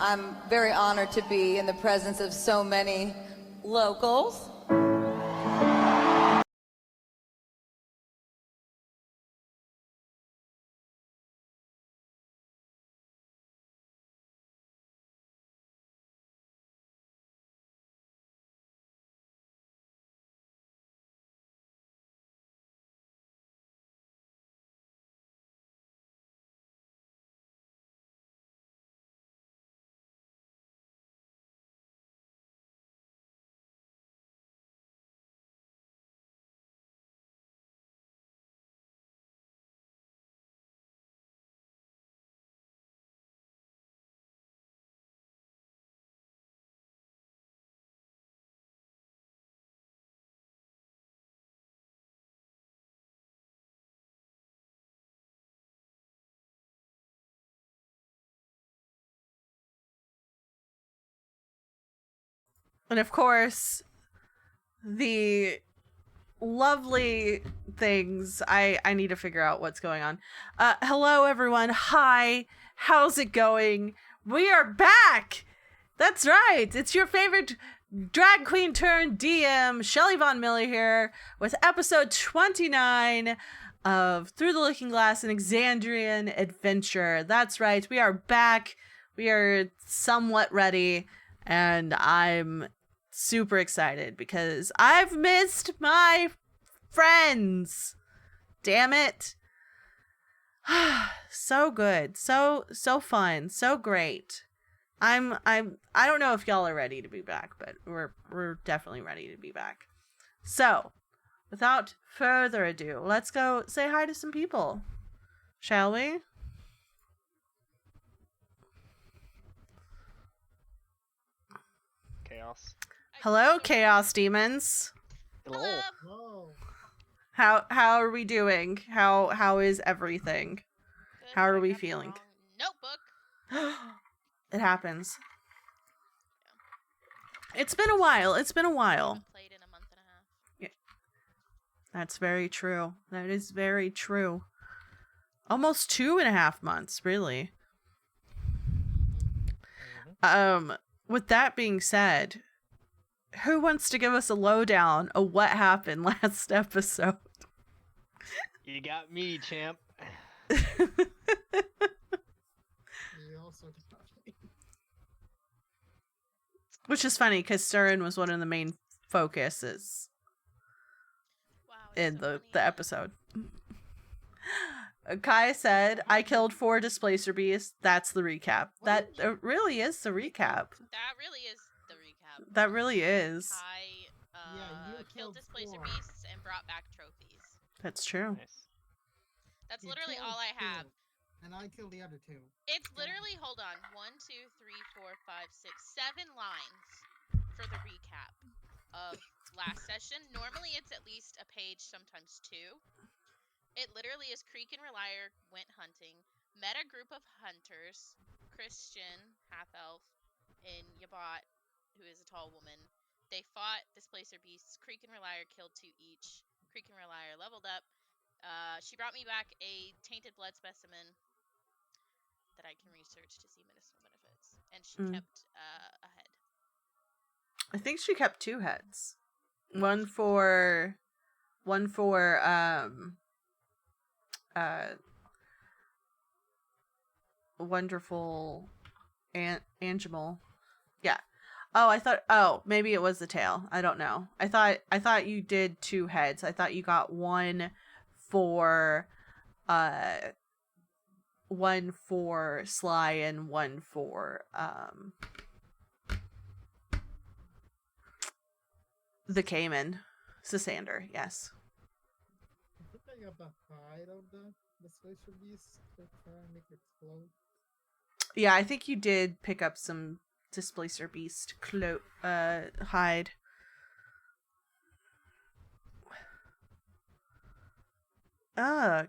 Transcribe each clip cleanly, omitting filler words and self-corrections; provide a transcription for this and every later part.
I'm very honored to be in the presence of so many locals. And of course, the lovely things. I need to figure out what's going on. Hello, everyone. Hi. How's it going? We are back. That's right. It's your favorite drag queen turned DM, Shelly Von Miller here, with episode 29 of Through the Looking Glass, an Exandrian adventure. That's right. We are back. We are somewhat ready, and I'm super excited because I've missed my friends. Damn it. So good. So fun. So great. I don't know if y'all are ready to be back, but we're definitely ready to be back. So, without further ado, let's go say hi to some people. Shall we? Chaos. Hello, Chaos Demons. Hello. How are we doing? How is everything? Good, How are I we got the feeling? wrong Notebook. It happens. It's been a while. Haven't played in a month and a half. Yeah. That's very true. That is very true. Almost 2.5 months, really. With that being said, who wants to give us a lowdown of what happened last episode? You got me, champ. Which is funny because Surin was one of the main focuses in the episode. Kai said, I killed 4 Displacer Beasts. That's the recap. That really is the recap. That really is the recap. That really is. Kai killed Displacer Beasts and brought back trophies. That's true. Nice. That's literally all I have. And I killed the other 2. It's literally, hold on, 1, 2, 3, 4, 5, 6, 7 lines for the recap of last session. Normally it's at least a page, sometimes 2. It literally is Creek and Relier went hunting, met a group of hunters, Christian, half-elf, and Yabat, who is a tall woman. They fought Displacer Beasts. Creek and Relier killed 2 each. Creek and Relier leveled up. She brought me back a tainted blood specimen that I can research to see medicinal benefits. And she kept a head. I think she kept 2 heads. One for wonderful Angimal. Yeah. Maybe it was the tail. I don't know. I thought you did 2 heads. I thought you got one for Sly and one for the Cayman. Sasander, yes. I think I got the hide of the Displacer Beast to try and make it float. Yeah, I think you did pick up some Displacer Beast hide.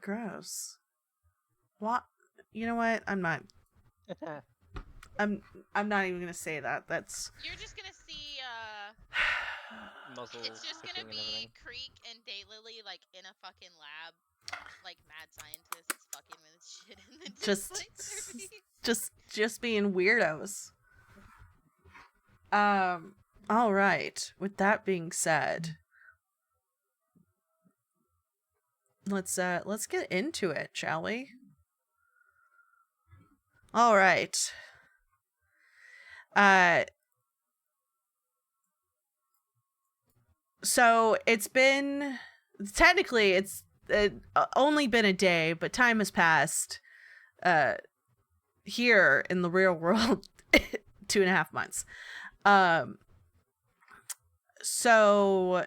Gross. What? You know what? I'm not even gonna say that. That's. You're just gonna see. Muzzles it's just gonna clicking and be everything. Creek and Daylily like in a fucking lab, like mad scientists fucking with shit, and then Just being weirdos. All right. With that being said, let's get into it, shall we? All right. So it's been technically it's only been a day, but time has passed. Here in the real world, 2.5 months. So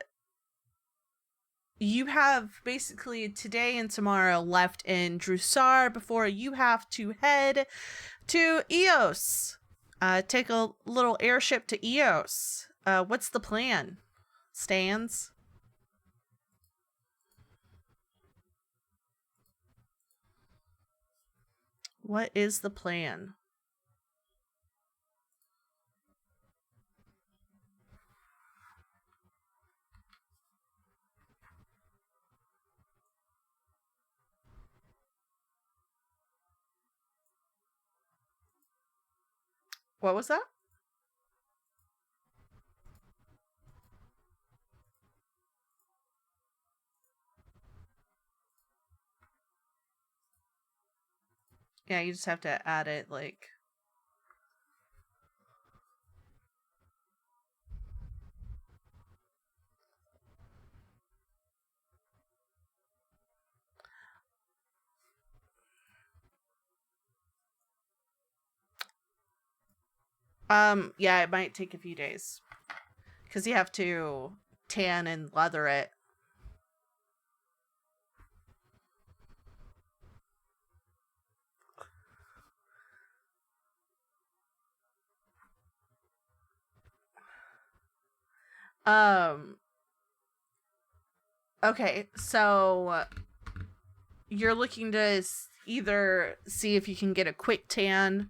you have basically today and tomorrow left in Drusar before you have to head to Eos. Take a little airship to Eos. What's the plan? Stans? What is the plan? What was that? Yeah, you just have to add it like... Yeah, it might take a few days. Because you have to tan and leather it. Okay, so you're looking to either see if you can get a quick tan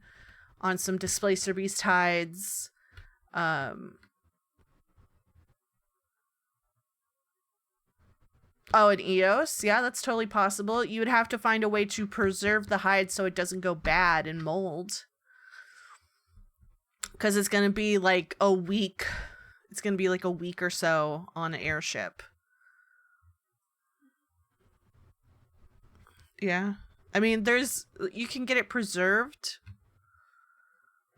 on some Displacer Beast hides. Oh, an Eos? Yeah, that's totally possible. You would have to find a way to preserve the hide so it doesn't go bad and mold. Because it's going to be like a week. It's going to be like a week or so on an airship. Yeah. I mean, you can get it preserved.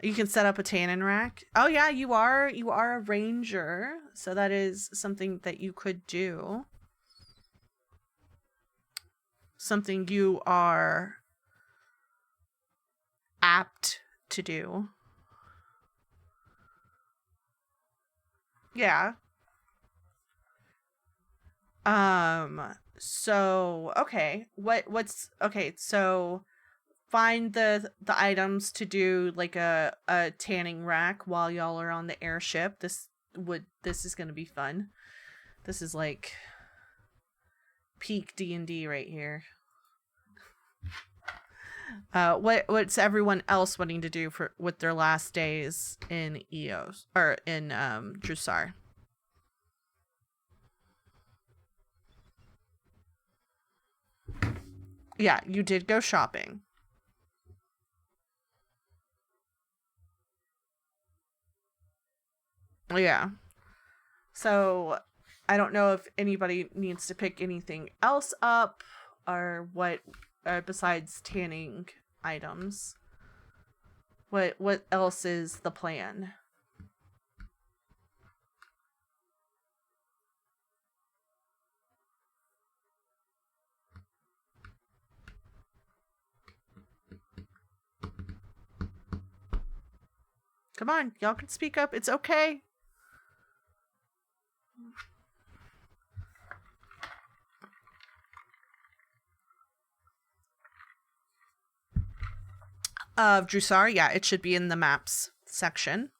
You can set up a tannin rack. Oh yeah, you are a ranger. So that is something that you could do. Something you are apt to do. Yeah. So okay. Okay, so find the items to do like a tanning rack while y'all are on the airship. This is gonna be fun. This is like peak D&D right here. What's everyone else wanting to do with their last days in Eos or in Drusar? Yeah, you did go shopping. Yeah. So I don't know if anybody needs to pick anything else up or what besides tanning items. What else is the plan? Come on, y'all can speak up. It's okay. Of Drusar, yeah, it should be in the maps section.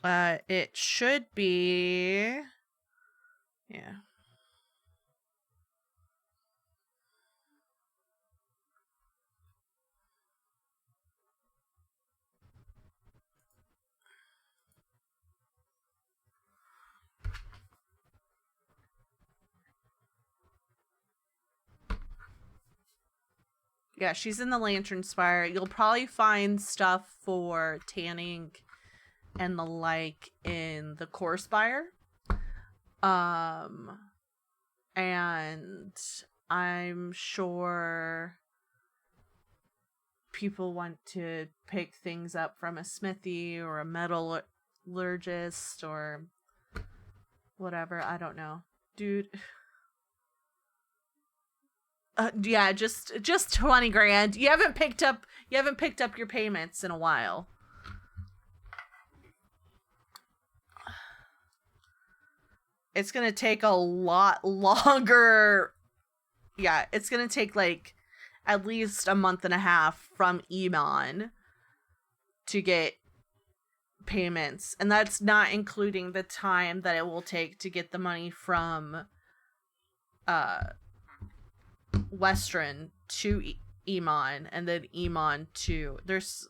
It should be... Yeah. Yeah, she's in the Lantern Spire. You'll probably find stuff for tanning and the like in the core spire. And I'm sure people want to pick things up from a smithy or a metallurgist or whatever. I don't know, dude. Yeah, just 20 grand. You haven't picked up your payments in a while. It's gonna take a lot longer. Yeah, it's gonna take like at least a month and a half from Iman to get payments, and that's not including the time that it will take to get the money from Western to Iman, and then Iman to there's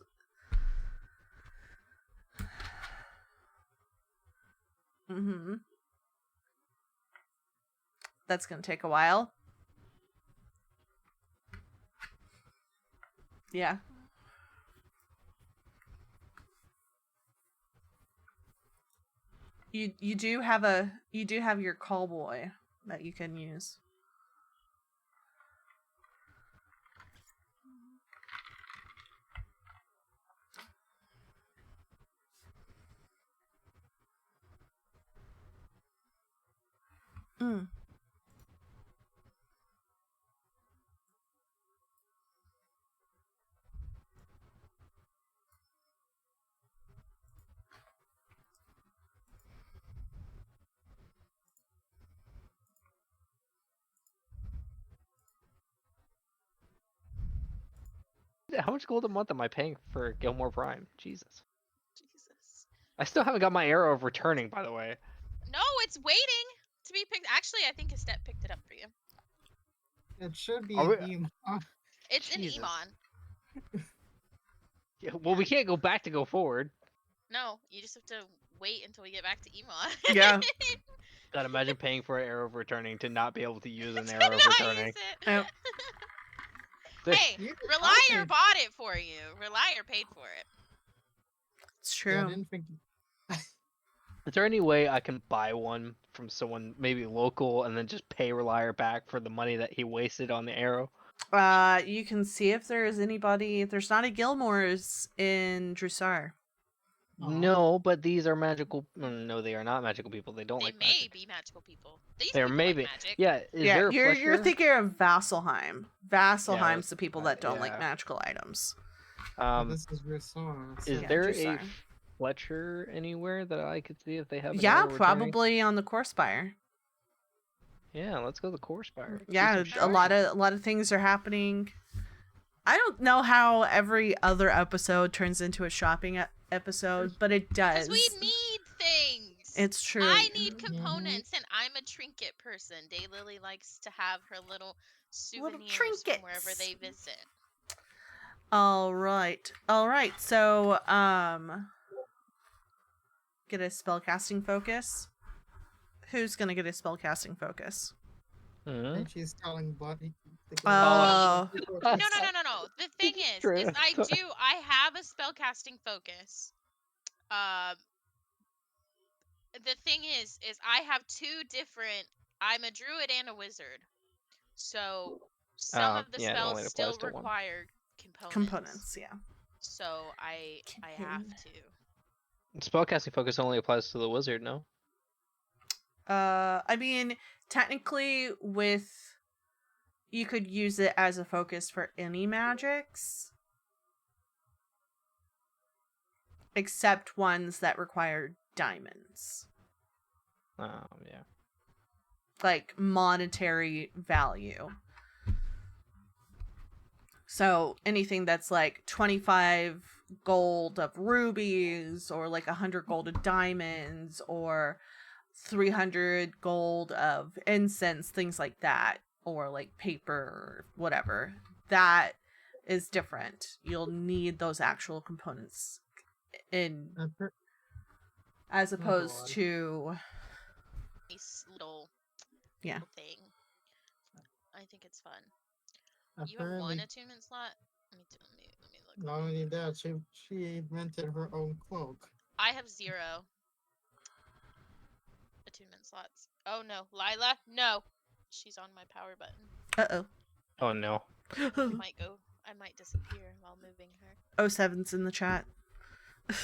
that's gonna take a while. Yeah. You do have your call boy that you can use. Mm. How much gold a month am I paying for Gilmore Prime? Jesus. Jesus. I still haven't got my arrow of returning, by the way. No, it's waiting to be picked. Actually, I think Estette picked it up for you. It should be Are we- Emo. It's Jesus. in Iman. Yeah, well, we can't go back to go forward. No, you just have to wait until we get back to Iman. Yeah. God, imagine paying for an arrow of returning to not be able to use an To arrow of not returning. use it. Yep. Hey, You- Relier okay. bought it for you. Relier paid for it. It's Yeah, I true. didn't think. Is there any way I can buy one from someone maybe local and then just pay Relier back for the money that he wasted on the arrow? You can see if there's anybody. If there's not a Gilmore's in Drusar. Aw. No, but these are magical. No, they are not magical people. They don't They like may magic. be magical people. These They're people maybe. like magic. Yeah, is Yeah, there a you're Fletcher? thinking of Vasselheim. Vasselheim's the people that don't like yeah. magical items. This is Resort. Is Yeah, there a Drusar. Fletcher anywhere that I could see if they have an Yeah, arrow returning? probably on the core spire. Yeah, let's go to the core spire. Do Yeah, some a lot shopping. of things are happening. I don't know how every other episode turns into a shopping episode, but it does. Because we need things. It's true. I need components, and I'm a trinket person. Daylily likes to have her little souvenirs from wherever trinkets. they visit. All right. So, get a spellcasting focus. Who's gonna get a spellcasting focus? Mhm. And she's telling Buddy. Oh. No. The thing is True. I have a spellcasting focus. The thing is I have two different. I'm a druid and a wizard, so some of the yeah, it spells only still applies to one. require components. Components, yeah. So I have to. Spellcasting focus only applies to the wizard, no? I mean, technically, you could use it as a focus for any magics, except ones that require diamonds, Yeah. like monetary value. So anything that's like 25 gold of rubies, or like 100 gold of diamonds, or 300 gold of incense, things like that, or like paper or whatever, that is different. You'll need those actual components in as opposed to Nice little Yeah. thing. I think it's fun. You have one attunement slot. Let me look. Not only that, she invented her own cloak. I have 0 attunement slots. Oh no, Lila, no. She's on my power button. Uh-oh. Oh no. I might disappear while moving her. 07's in the chat. Lila,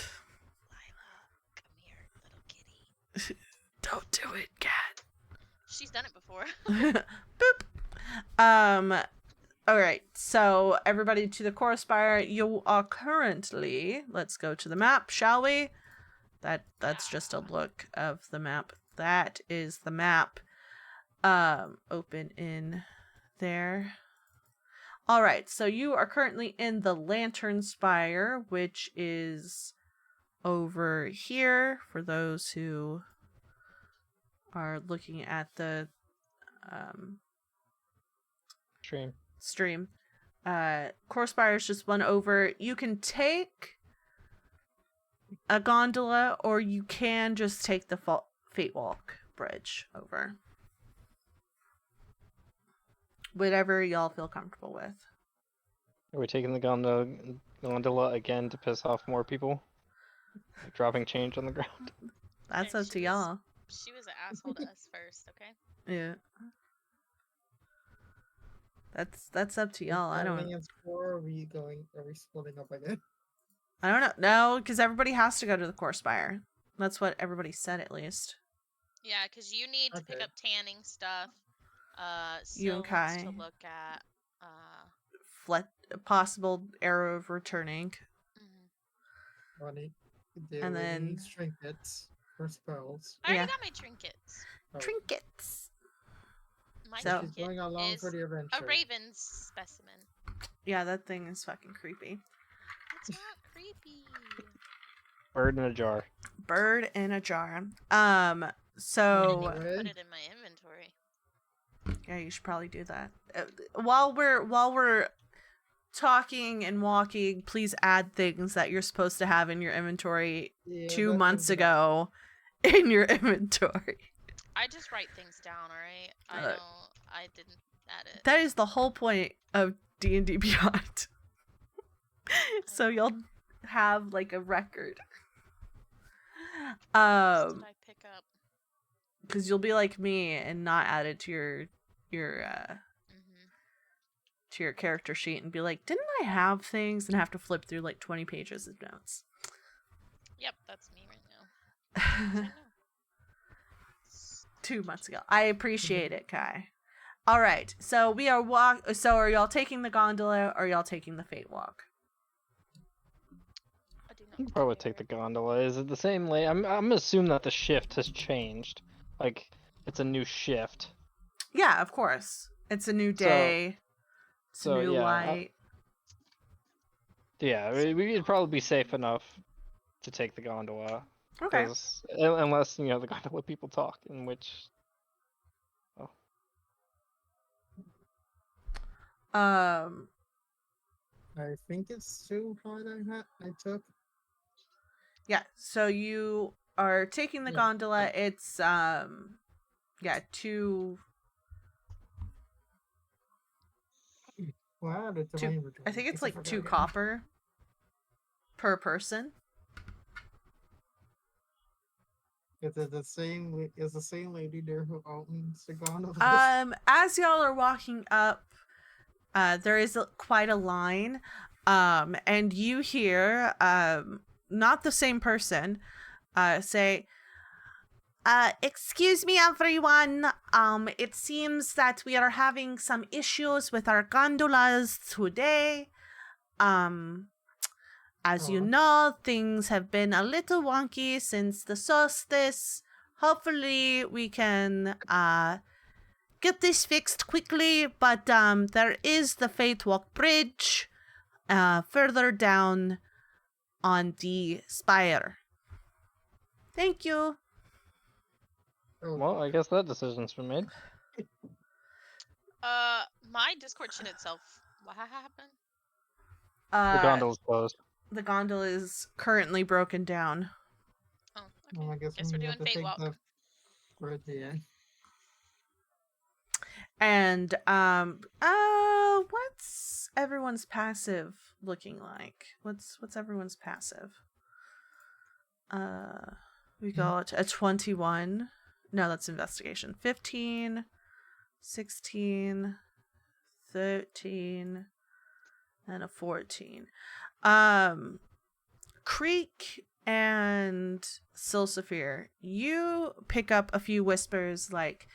come here, little kitty. Don't do it, cat. She's done it before. Boop. All right. So everybody to the core spire. You are currently. Let's go to the map, shall we? That's just a look of the map. That is the map. Open in there. All right. So you are currently in the Lantern Spire, which is over here for those who are looking at the stream. Core Spire is just one over. You can take a gondola, or you can just take the Fate Walk bridge over. Whatever y'all feel comfortable with. Are we taking the gondola again to piss off more people? Like dropping change on the ground? That's Okay, up to y'all. She was an asshole to us first, okay? Yeah. That's up to y'all. I don't. Are we splitting up again? I don't know. No, because everybody has to go to the Core Spire. That's what everybody said, at least. Yeah, because you need to pick up tanning stuff. You and Sil wants Kai. to look at Possible arrow of returning. Money. And then trinkets for spells. I already got my trinkets. Trinkets. My So- trinket She's going along is for the adventure. a raven's specimen. Yeah, that thing is fucking creepy. It's not creepy. Bird in a jar. Bird in a jar. So I put it in my inventory. yeah, you should probably do that. While we're talking and walking, please add things that you're supposed to have in your inventory 2 months ago in your inventory. I just write things down, alright? I didn't add it. That is the whole point of D&D Beyond. So you'll have like a record. What did I pick up? Because you'll be like me and not add it to your to your character sheet and be like, didn't I have things? And have to flip through like 20 pages of notes. Yep, that's me right now. I know. 2 months ago. I appreciate it, Kai. All right, so we are So are y'all taking the gondola, or are y'all taking the Fate Walk? I do not You can probably take the gondola. Is it the same lay? I'm assuming that the shift has changed. Like it's a new shift. Yeah, of course. It's a new day. It's a new light. Yeah, we'd probably be safe enough to take the gondola. Okay. Unless the gondola people talk, in which. I think it's too hard. I took. Yeah, so you are taking the gondola. It's two. Wow, I think it's like 2 copper per person. Is it the same? Is the same lady there who owns the gondola? As y'all are walking up, there is quite a line, and you hear not the same person say, excuse me, everyone. It seems that we are having some issues with our gondolas today. As you know, things have been a little wonky since the solstice. Hopefully, we can get this fixed quickly, but there is the Fate Walk Bridge further down on the spire. Thank you. Well, I guess that decision's been made. My Discord shit itself. What happened? The gondola's closed. The gondola is currently broken down. Oh, okay. Well, I guess we're doing Fate Walk. Right there. And what's everyone's passive looking like? What's everyone's passive? We got a 21. No, that's investigation. 15, 16, 13, and a 14. Creek and Silsaphir, you pick up a few whispers like,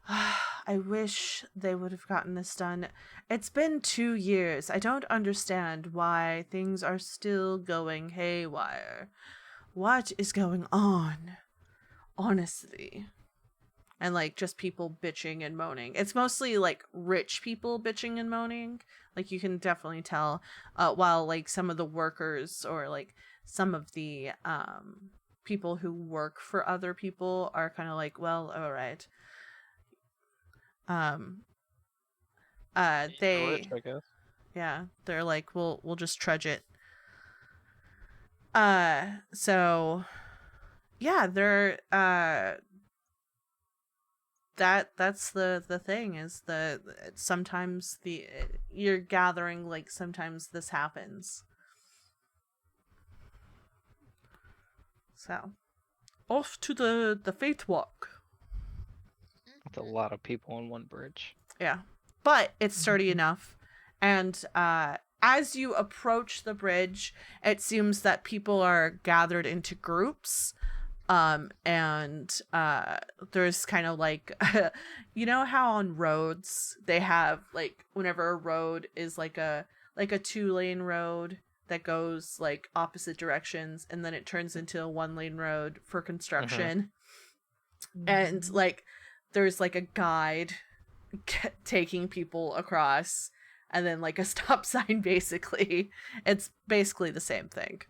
I wish they would have gotten this done. It's been 2 years. I don't understand why things are still going haywire. What is going on? Honestly. And like just people bitching and moaning. It's mostly like rich people bitching and moaning. Like you can definitely tell, while like some of the workers or like some of the people who work for other people are kind of like, well, all right. Rich, They, I guess. yeah, they're like, we'll just trudge it. So yeah, they're that's the thing is sometimes you're gathering, like sometimes this happens. So off to the Fate Walk. That's a lot of people on one bridge. Yeah, but it's sturdy enough, and as you approach the bridge, it seems that people are gathered into groups. And there's kind of like you know how on roads they have like whenever a road is like a 2-lane road that goes like opposite directions and then it turns into a 1-lane road for construction. And like there's like a guide taking people across and then like a stop sign. Basically it's basically the same thing.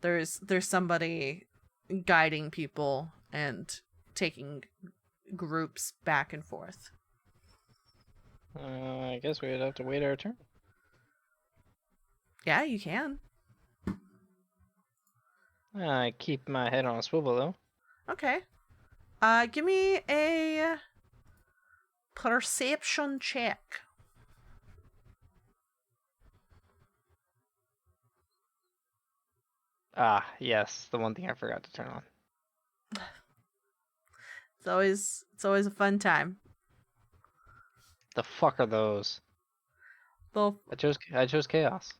There's somebody guiding people and taking groups back and forth. I guess we'd have to wait our turn. Yeah, you can. I keep my head on a swivel though. Okay. Give me a perception check. Ah, yes, the one thing I forgot to turn on. It's always a fun time. The fuck are those? Well, I chose chaos.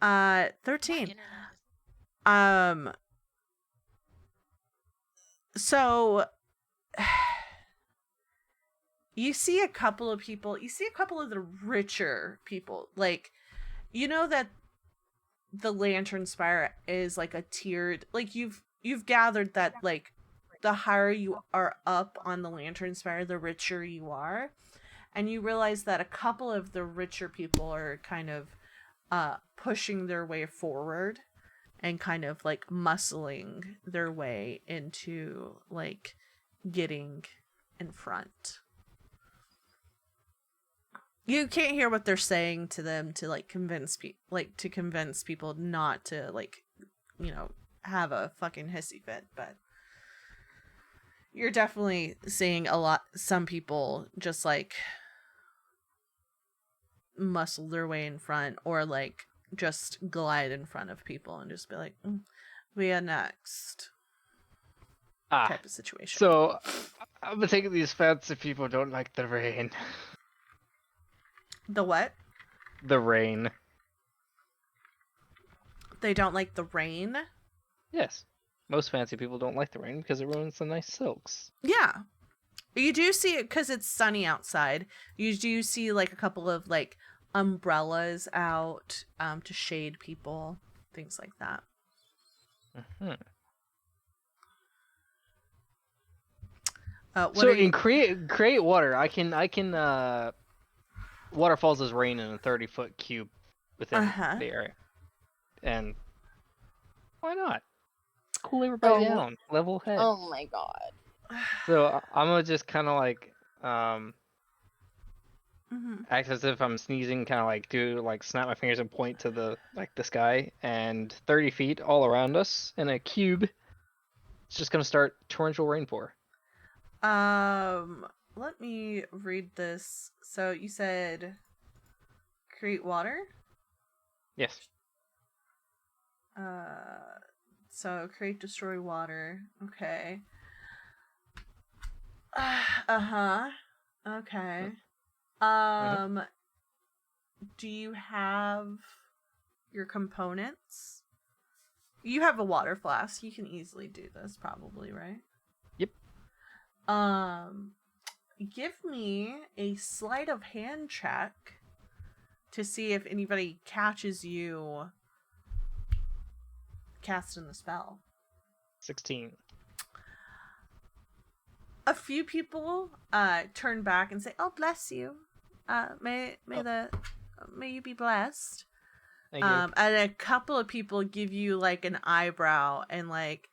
My 13. internet is- So you see a couple of people, you see a couple of the richer people. Like, you know that the Lantern Spire is like a tiered, like you've gathered that like the higher you are up on the Lantern Spire, the richer you are. And you realize that a couple of the richer people are kind of pushing their way forward and kind of like muscling their way into like getting in front. You can't hear what they're saying to them to like convince people not to like, you know, have a fucking hissy fit, but you're definitely seeing some people just like muscle their way in front or like just glide in front of people and just be like, we are next type of situation. So I'm taking these fancy people don't like the rain. The what? The rain. They don't like the rain? Yes. Most fancy people don't like the rain because it ruins the nice silks. Yeah. You do see it because it's sunny outside. You do see like a couple of like umbrellas out to shade people, things like that. So in create water, I can waterfalls is rain in a 30-foot cube within the area, and why not? Cool everybody down, level head. Oh my god. So I'm gonna just kind of like Mm-hmm. act as if I'm sneezing, kind of like do like snap my fingers and point to the sky, and 30 feet all around us in a cube. It's just gonna start torrential rainpour. Let me read this. So you said create water? Yes. So create, destroy water. Okay. Uh-huh. Okay. Do you have your components? You have a water flask. You can easily do this, probably, right? Yep. Give me a sleight of hand check to see if anybody catches you casting the spell. 16. A few people turn back and say, "Oh, bless you. May you be blessed." Thank you. And a couple of people give you like an eyebrow, and like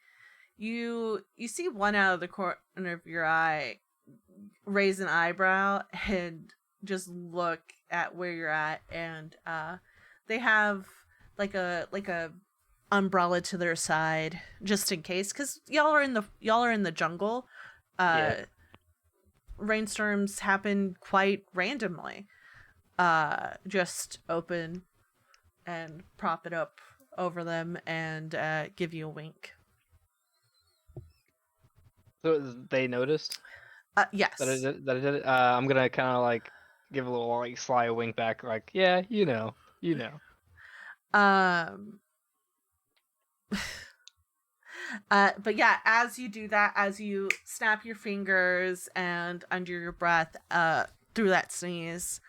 you see one out of the corner of your eye raise an eyebrow and just look at where you're at, and they have like a umbrella to their side just in case, because y'all are in the jungle. Yeah. Rainstorms happen quite randomly. Just open and prop it up over them and give you a wink. So they noticed Yes. that I did it. I'm gonna kind of like give a little like sly wink back, like, yeah, you know. But yeah, as you do that, as you snap your fingers and under your breath, through that sneeze,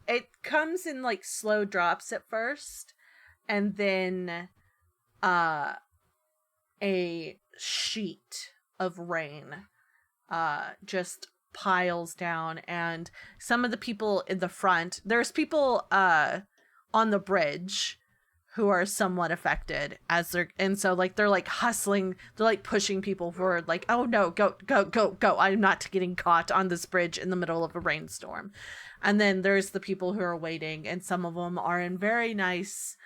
it comes in like slow drops at first, and then, a sheet of rain, just piles down, and some of the people in the front, there's people, on the bridge who are somewhat affected and so like they're like hustling, they're like pushing people forward, like, oh no, go, I'm not getting caught on this bridge in the middle of a rainstorm. And then there's the people who are waiting, and some of them are in very nice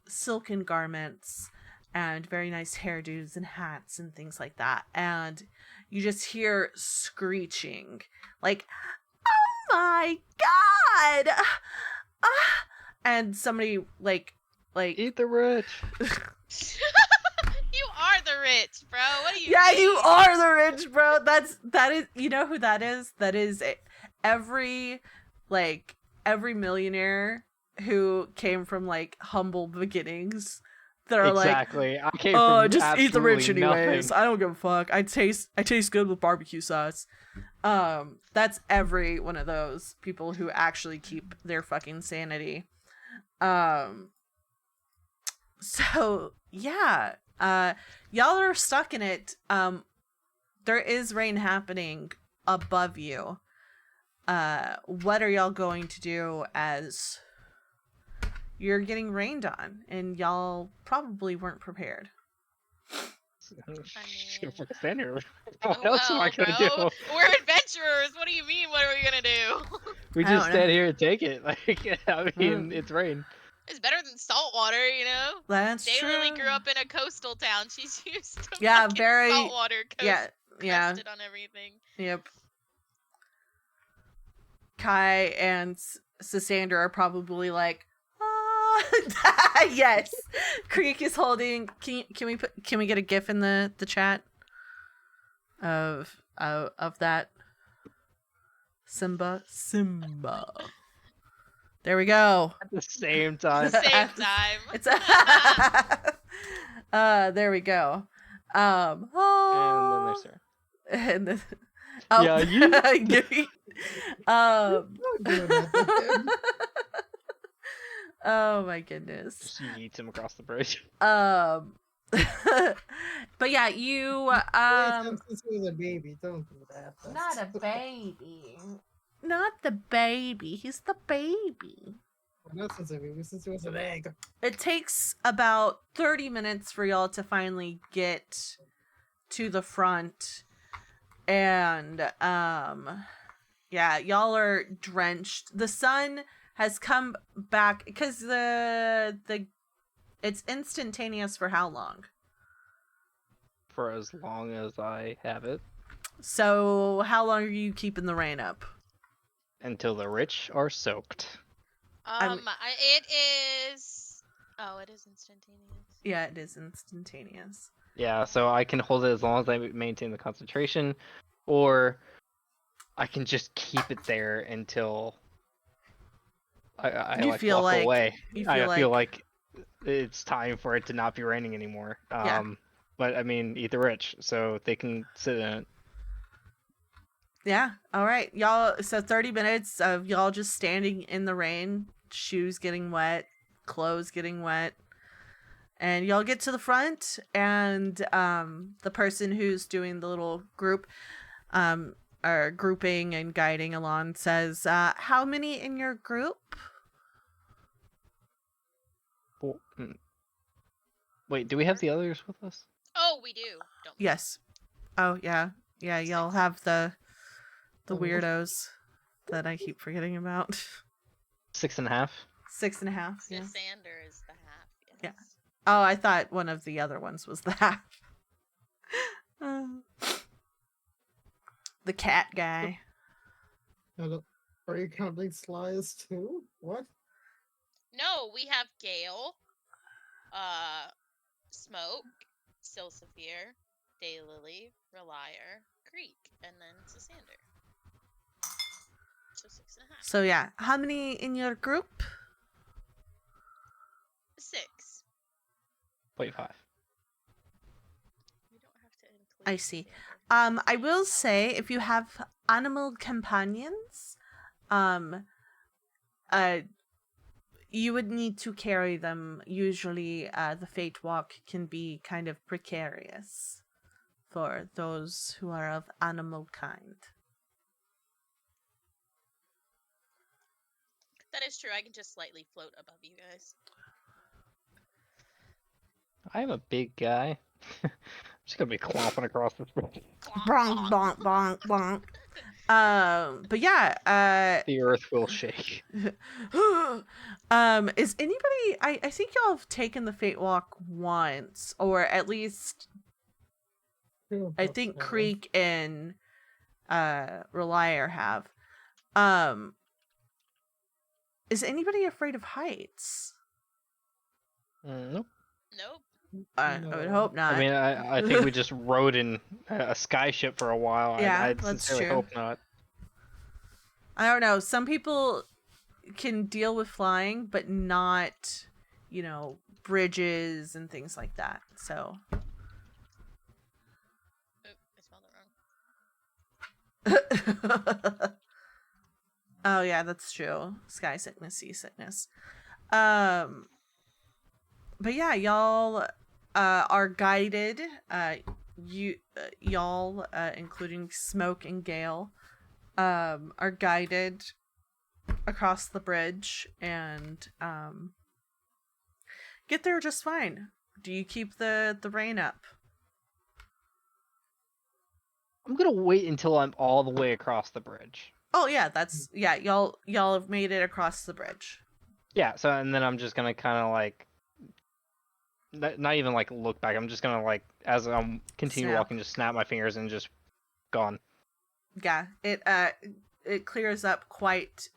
silken garments and very nice hairdos and hats and things like that, and you just hear screeching like, oh my god, and somebody like Eat the rich. You are the rich, bro. What do you yeah, mean? you are the rich, bro. That is, you know who that is? That is every millionaire who came from like humble beginnings that are Exactly. I came like, from just eat the rich absolutely anyways. nothing. I don't give a fuck. I taste good with barbecue sauce. That's every one of those people who actually keep their fucking sanity. So yeah, y'all are stuck in it. There is rain happening above you. What are y'all going to do as you're getting rained on, and y'all probably weren't prepared? Stand here. What else am I gonna bro, do? we're adventurers. What do you mean? What are we gonna do? We I just don't know. stand here and take it. Like, I mean, it's rain. It's better than salt water, you know? That's Daylily true. grew up in a coastal town. She's used to Yeah, fucking very. salt water Yeah. crusted on everything. Yep. Kai and Sasandra are probably like, ah. Yes. Creek is holding. Can we get a gif in the chat of that? Simba. There we go. At the same time. Same time. It's there we go. And then there's Sarah. And then, oh, Yeah, you. um, Don't do that to him. oh my goodness. She eats him across the bridge. But yeah, you Since he was a baby, don't do that. not a baby. Not the baby. He's the baby. Not since a baby, since he was an egg. It takes about 30 minutes for y'all to finally get to the front. And yeah, y'all are drenched. The sun has come back because it's instantaneous for how long? For as long as I have it. So how long are you keeping the rain up? until the rich are soaked. It is. Oh, it is instantaneous. Yeah, it is instantaneous. Yeah, so I can hold it as long as I maintain the concentration, or I can just keep it there until I You like feel walk like- away. you I feel feel like- like it's time for it to not be raining anymore. Yeah. But I mean, eat the rich, so they can sit in it. Yeah. All right. Y'all, so 30 minutes of y'all just standing in the rain, shoes getting wet, clothes getting wet. And y'all get to the front, and the person who's doing the little group, or grouping and guiding along says, how many in your group? Wait, do we have the others with us? Oh, we do. Don't we? Yes. Oh, yeah. Yeah, y'all 6. have the Oh. weirdos that I keep forgetting about. 6.5. 6.5, yeah. Cassandra is the half. Yeah. Yes. Oh, I thought one of the other ones was the half. The cat guy. Hello. Are you counting Slice too? What? No, we have Gale, Smoke, Silsafir, Daylily, Relier, Creek, and then Sasander. So 6.5. So yeah, how many in your group? 6. 0.5. You don't have to include. I see. Sasander. I will say if you have animal companions, you would need to carry them. Usually, the Fate Walk can be kind of precarious for those who are of animal kind. That is true. I can just slightly float above you guys. I am a big guy. I'm just gonna be clomping across this bridge. Bonk, bonk, bonk, bonk. But yeah, The earth will shake. is anybody? I think y'all have taken the Fate Walk once, or at least I think Creek and Relier have. Is anybody afraid of heights? Nope. Nope. I would hope not. I mean, I think we just rode in a skyship for a while. Yeah, I that's sincerely true. hope not. I don't know. Some people can deal with flying, but not, bridges and things like that. So. Oop, I spelled it wrong. Oh yeah, that's true. Sky sickness, sea sickness. But yeah, y'all are guided. Y'all, including Smoke and Gale, are guided across the bridge and get there just fine. Do you keep the rain up? I'm gonna wait until I'm all the way across the bridge. Oh yeah, y'all have made it across the bridge. Yeah. So and then I'm just gonna kind of like, not even like look back. I'm just gonna like, as I'm continue Snap. walking, just snap my fingers and just gone. Yeah, it clears up quite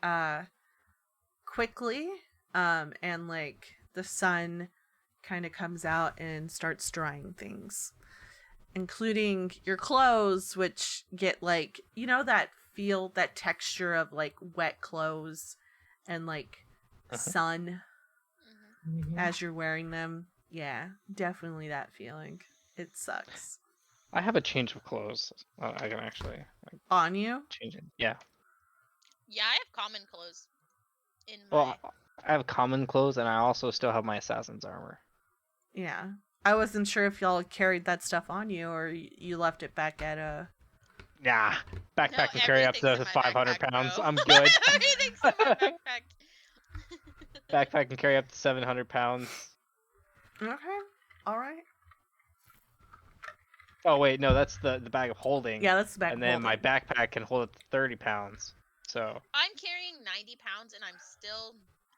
quickly, and like the sun kind of comes out and starts drying things, including your clothes, which get like, that texture of like wet clothes and like sun Mm-hmm. as you're wearing them. Yeah, definitely that feeling. It sucks. I have a change of clothes. I can actually On you? change it. Yeah. Yeah, I have common clothes in my. Well, I have common clothes, and I also still have my assassin's armor. Yeah. I wasn't sure if y'all carried that stuff on you or you left it back at Yeah, backpack can carry up everything's to in my 500 backpack, pounds. bro. I'm good. Everything's in my backpack. Backpack can carry up to 700 pounds. Okay. All right. Oh wait, no, that's the bag of holding. Yeah, that's the back. And then my backpack can hold up to 30 pounds. So I'm carrying 90 pounds and I'm still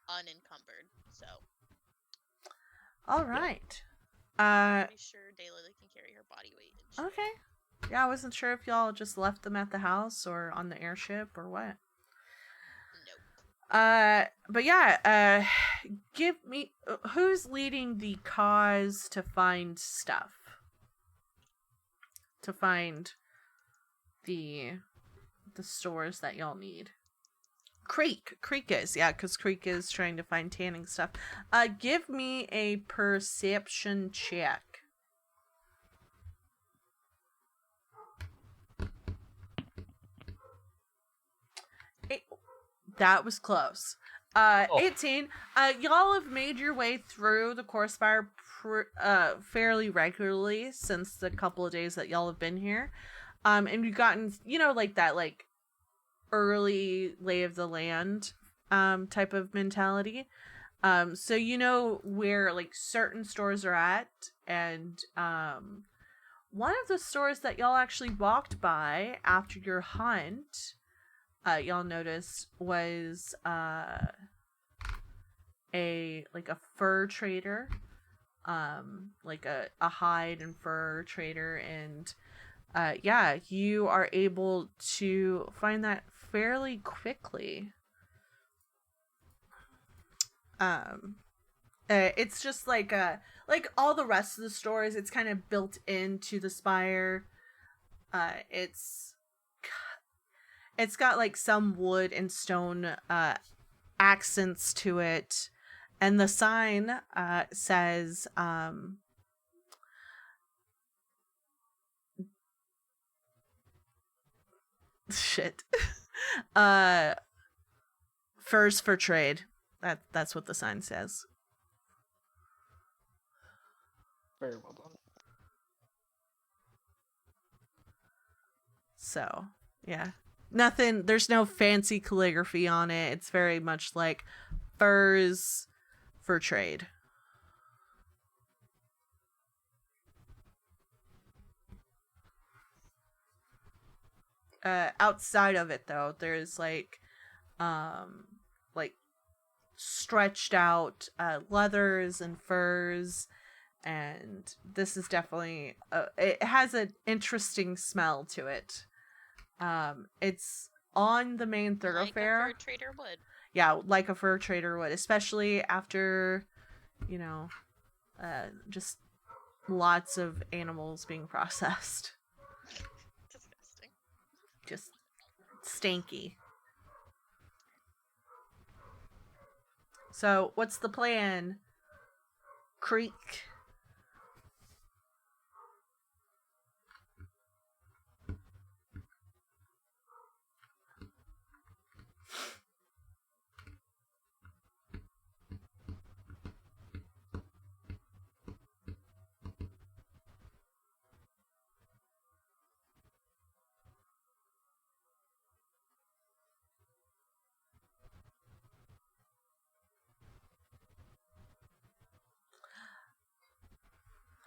unencumbered. So All right. I'm pretty sure Daylily can carry her body weight. And shit. Okay. Yeah, I wasn't sure if y'all just left them at the house or on the airship or what. But yeah, give me who's leading the cause to find stuff, to find the stores that y'all need. Creek is, yeah, because Creek is trying to find tanning stuff. Give me a perception check. That was close. 18. Y'all have made your way through the core spire fairly regularly since the couple of days that y'all have been here. And you've gotten, like that, like, early lay of the land type of mentality. So you know where, like, certain stores are at, and one of the stores that y'all actually walked by after your hunt, y'all noticed was a fur trader, like a hide and fur trader, and yeah, you are able to find that fairly quickly. It's just like all the rest of the stores, it's kind of built into the spire. It's got like some wood and stone accents to it, and the sign says shit. Furs for trade. That's what the sign says. Very well done. So, yeah. Nothing, there's no fancy calligraphy on it. It's very much like furs for trade. Outside of it, though, there's like stretched out leathers and furs, and this is definitely it has an interesting smell to it. It's on the main thoroughfare. Like a fur trader would. Yeah, like a fur trader would, especially after, just lots of animals being processed. Disgusting. Just stanky. So, what's the plan, Creek?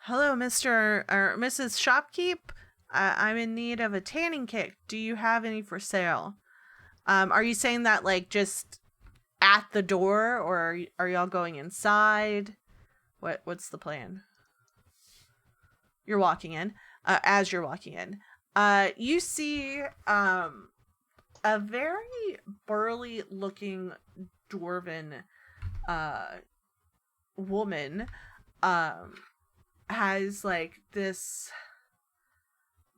Hello, Mr. or Mrs. Shopkeep. I'm in need of a tanning kit. Do you have any for sale? Are you saying that like just at the door, or are y'all going inside? What's the plan? You're walking in. As you're walking in, you see a very burly looking dwarven woman has like this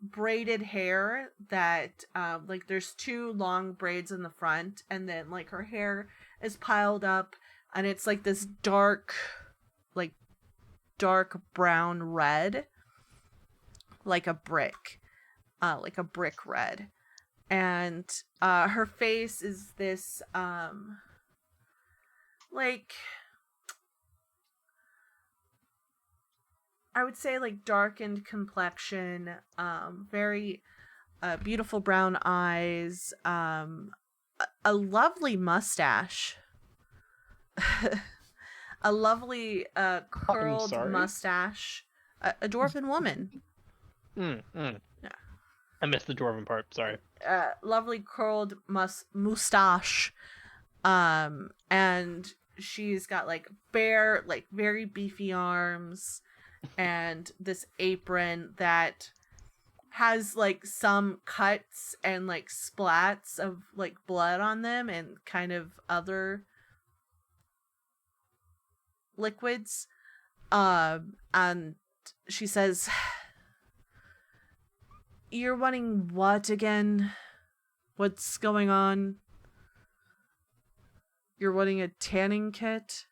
braided hair that like there's two long braids in the front, and then like her hair is piled up, and it's like this dark brown red, like a brick red, and her face is this like, I would say like darkened complexion, very beautiful brown eyes, a lovely mustache, a lovely curled mustache, a dwarven woman. Yeah. Yeah. I missed the dwarven part. Sorry. Lovely curled mustache, and she's got like bare, like very beefy arms, and this apron that has like some cuts and like splats of like blood on them and kind of other liquids. And she says, "You're wanting what again? What's going on? You're wanting a tanning kit?"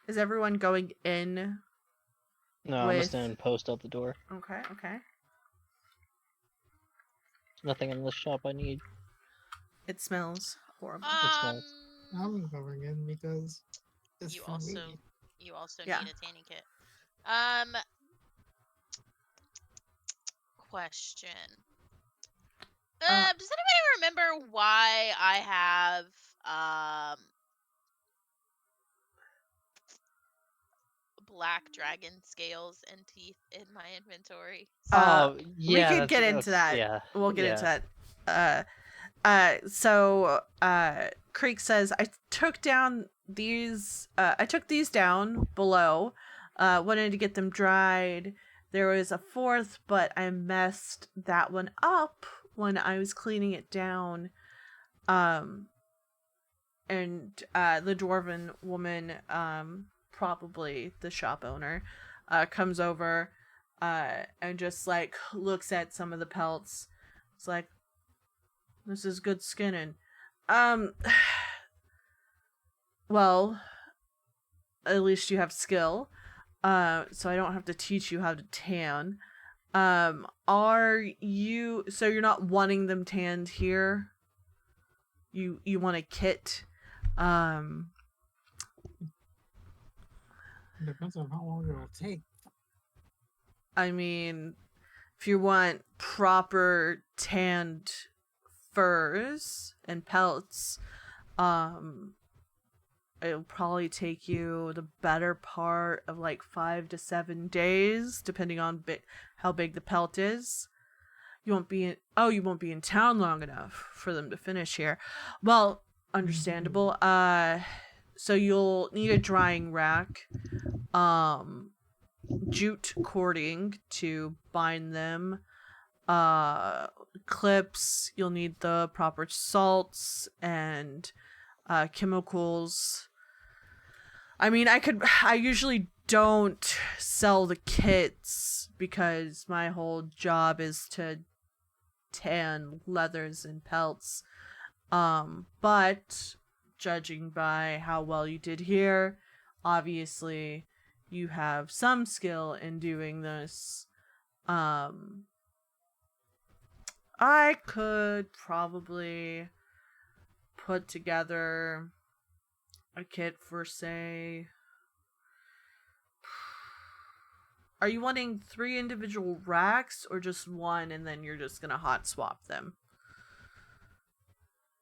Is everyone going in? No, I'm gonna With- stand and post up the door. Okay, okay. Nothing in this shop I need. It smells horrible. smells. I'm going in because it's You for also me. Yeah. need a tanning kit. Question. Does anybody remember why I have black dragon scales and teeth in my inventory? Oh, yeah. We could get into that. Yeah. We'll get into that. So Creek says, I took these down below, wanted to get them dried. There was a fourth, but I messed that one up when I was cleaning it down. And the dwarven woman, probably the shop owner, comes over and just like looks at some of the pelts. It's like, this is good skinning. Well, at least you have skill. So I don't have to teach you how to tan. Are you, so you're not wanting them tanned here? You want a kit? Depends on how long it'll take. I mean, if you want proper tanned furs and pelts, it'll probably take you the better part of like 5 to 7 days, depending on how big the pelt is. You won't be in town long enough for them to finish here. Well, understandable. So you'll need a drying rack, jute cording to bind them, clips. You'll need the proper salts and chemicals. I mean, I usually don't sell the kits because my whole job is to tan leathers and pelts. But judging by how well you did here, obviously you have some skill in doing this. I could probably put together a kit for, say, are you wanting 3 individual racks or just one and then you're just gonna hot swap them?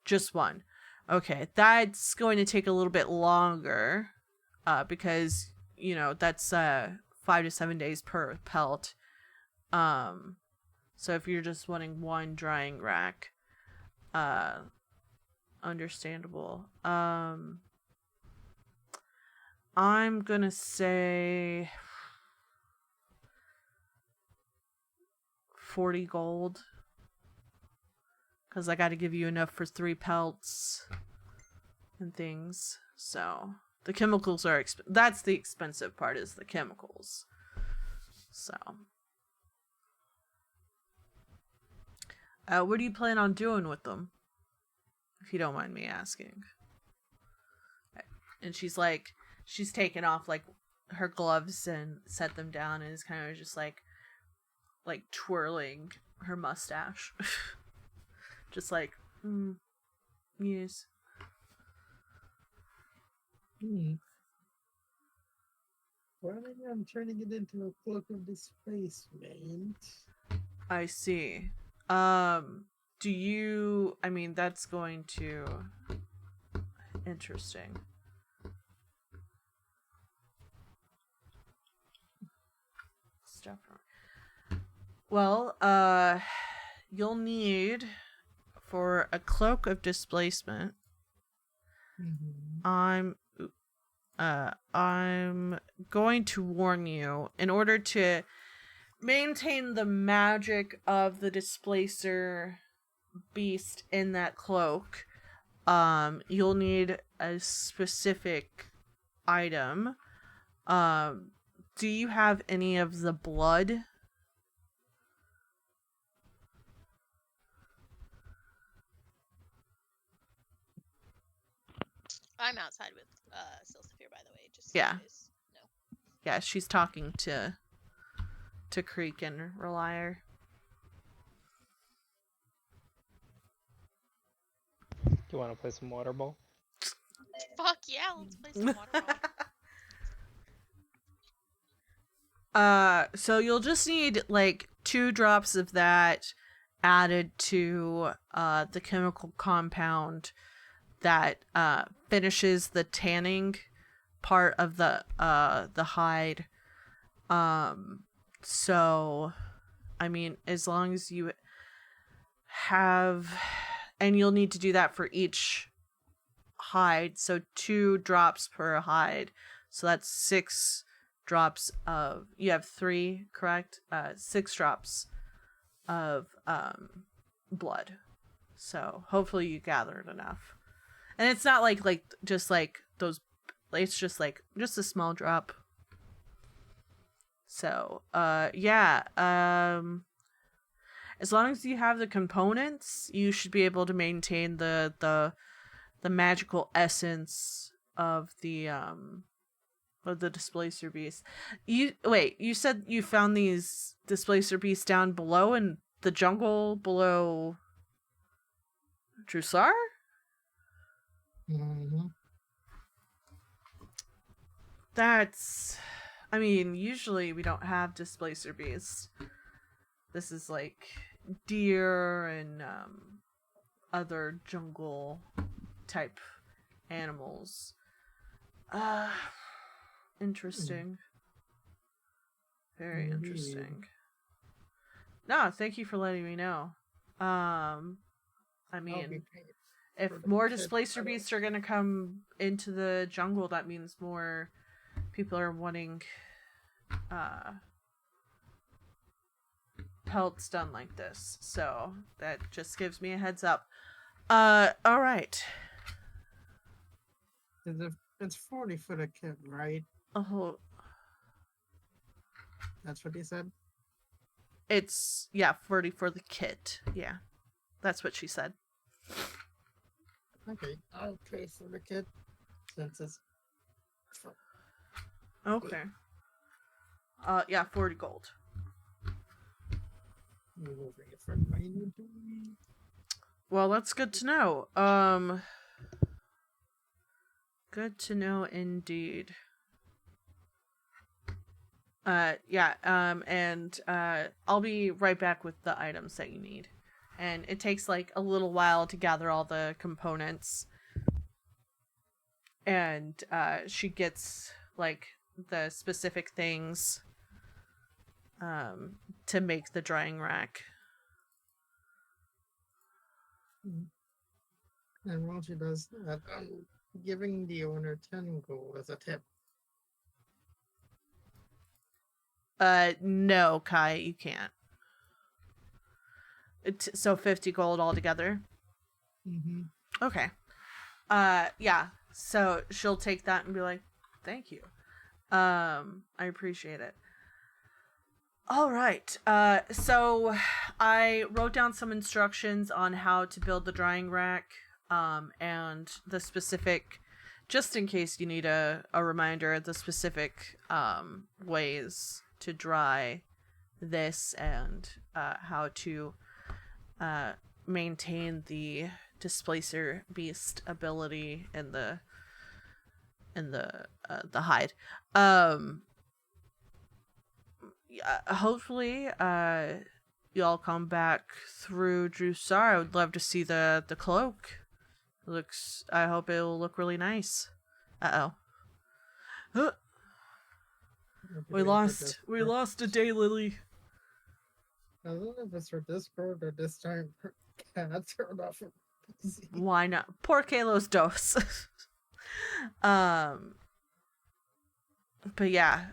Just one. Okay, that's going to take a little bit longer, because, you know, that's 5 to 7 days per pelt. So if you're just wanting one drying rack, understandable. I'm gonna say 40 gold, because I got to give you enough for 3 pelts and things. So the chemicals are that's the expensive part, is the chemicals. So what do you plan on doing with them, if you don't mind me asking? And she's taken off like her gloves and set them down and is kind of just like twirling her mustache. Just like, yes. Hmm. Well, I'm turning it into a cloak of displacement. I see. Do you? I mean, that's going to interesting. Stuff. Well, you'll need for a cloak of displacement. Mm-hmm. I'm going to warn you, in order to maintain the magic of the displacer beast in that cloak, you'll need a specific item. Do you have any of the blood? I'm outside with Silsaphir, by the way, just Yeah. in case. No. Yeah, she's talking to Creek and Relier. Do you want to play some water ball? Fuck yeah, let's play some water ball. So you'll just need like 2 drops of that added to the chemical compound that finishes the tanning part of the hide. So I mean, as long as you have, and you'll need to do that for each hide, so 2 drops per hide, so that's 6 drops of, you have 3, correct? 6 drops of blood. So hopefully you gathered enough, and it's not like just like those, it's just like just a small drop. So yeah, as long as you have the components, you should be able to maintain the magical essence of the displacer beast. You said you found these displacer beasts down below in the jungle below Drusar? Mm-hmm. That's, I mean, usually we don't have displacer beasts. This is like deer and other jungle type animals. Interesting. Very Indeed. interesting. No, thank you for letting me know. I I'll be mean, paid if for the more tip. displacer beasts are gonna come into the jungle, that means more people are wanting pelts done like this. So that just gives me a heads up. Alright. It's 40 for the kit, right? Oh, That's what he said. it's, yeah, 40 for the kit. Yeah, that's what she said. Okay, I'll pay for the kit since it's. Okay. Yeah, 40 gold. You will bring it from my inventory. Well, that's good to know. Good to know indeed. Yeah, and I'll be right back with the items that you need. And it takes like a little while to gather all the components. And she gets like the specific things to make the drying rack. And while she does that, I'm giving the owner 10 gold as a tip. No, Kai, you can't. So 50 gold altogether? Mm-hmm. Okay. Yeah. So she'll take that and be like, thank you. I appreciate it. All right. So I wrote down some instructions on how to build the drying rack, and the specific, just in case you need a reminder, the specific ways to dry this, and how to maintain the displacer beast ability in the hide. Hopefully, y'all come back through Drusar. I would love to see the cloak. I hope it will look really nice. Uh-oh. We lost a daylily. I don't know if it's for Discord or this time can't turn off from PC. Why not? Por que los dos. But yeah,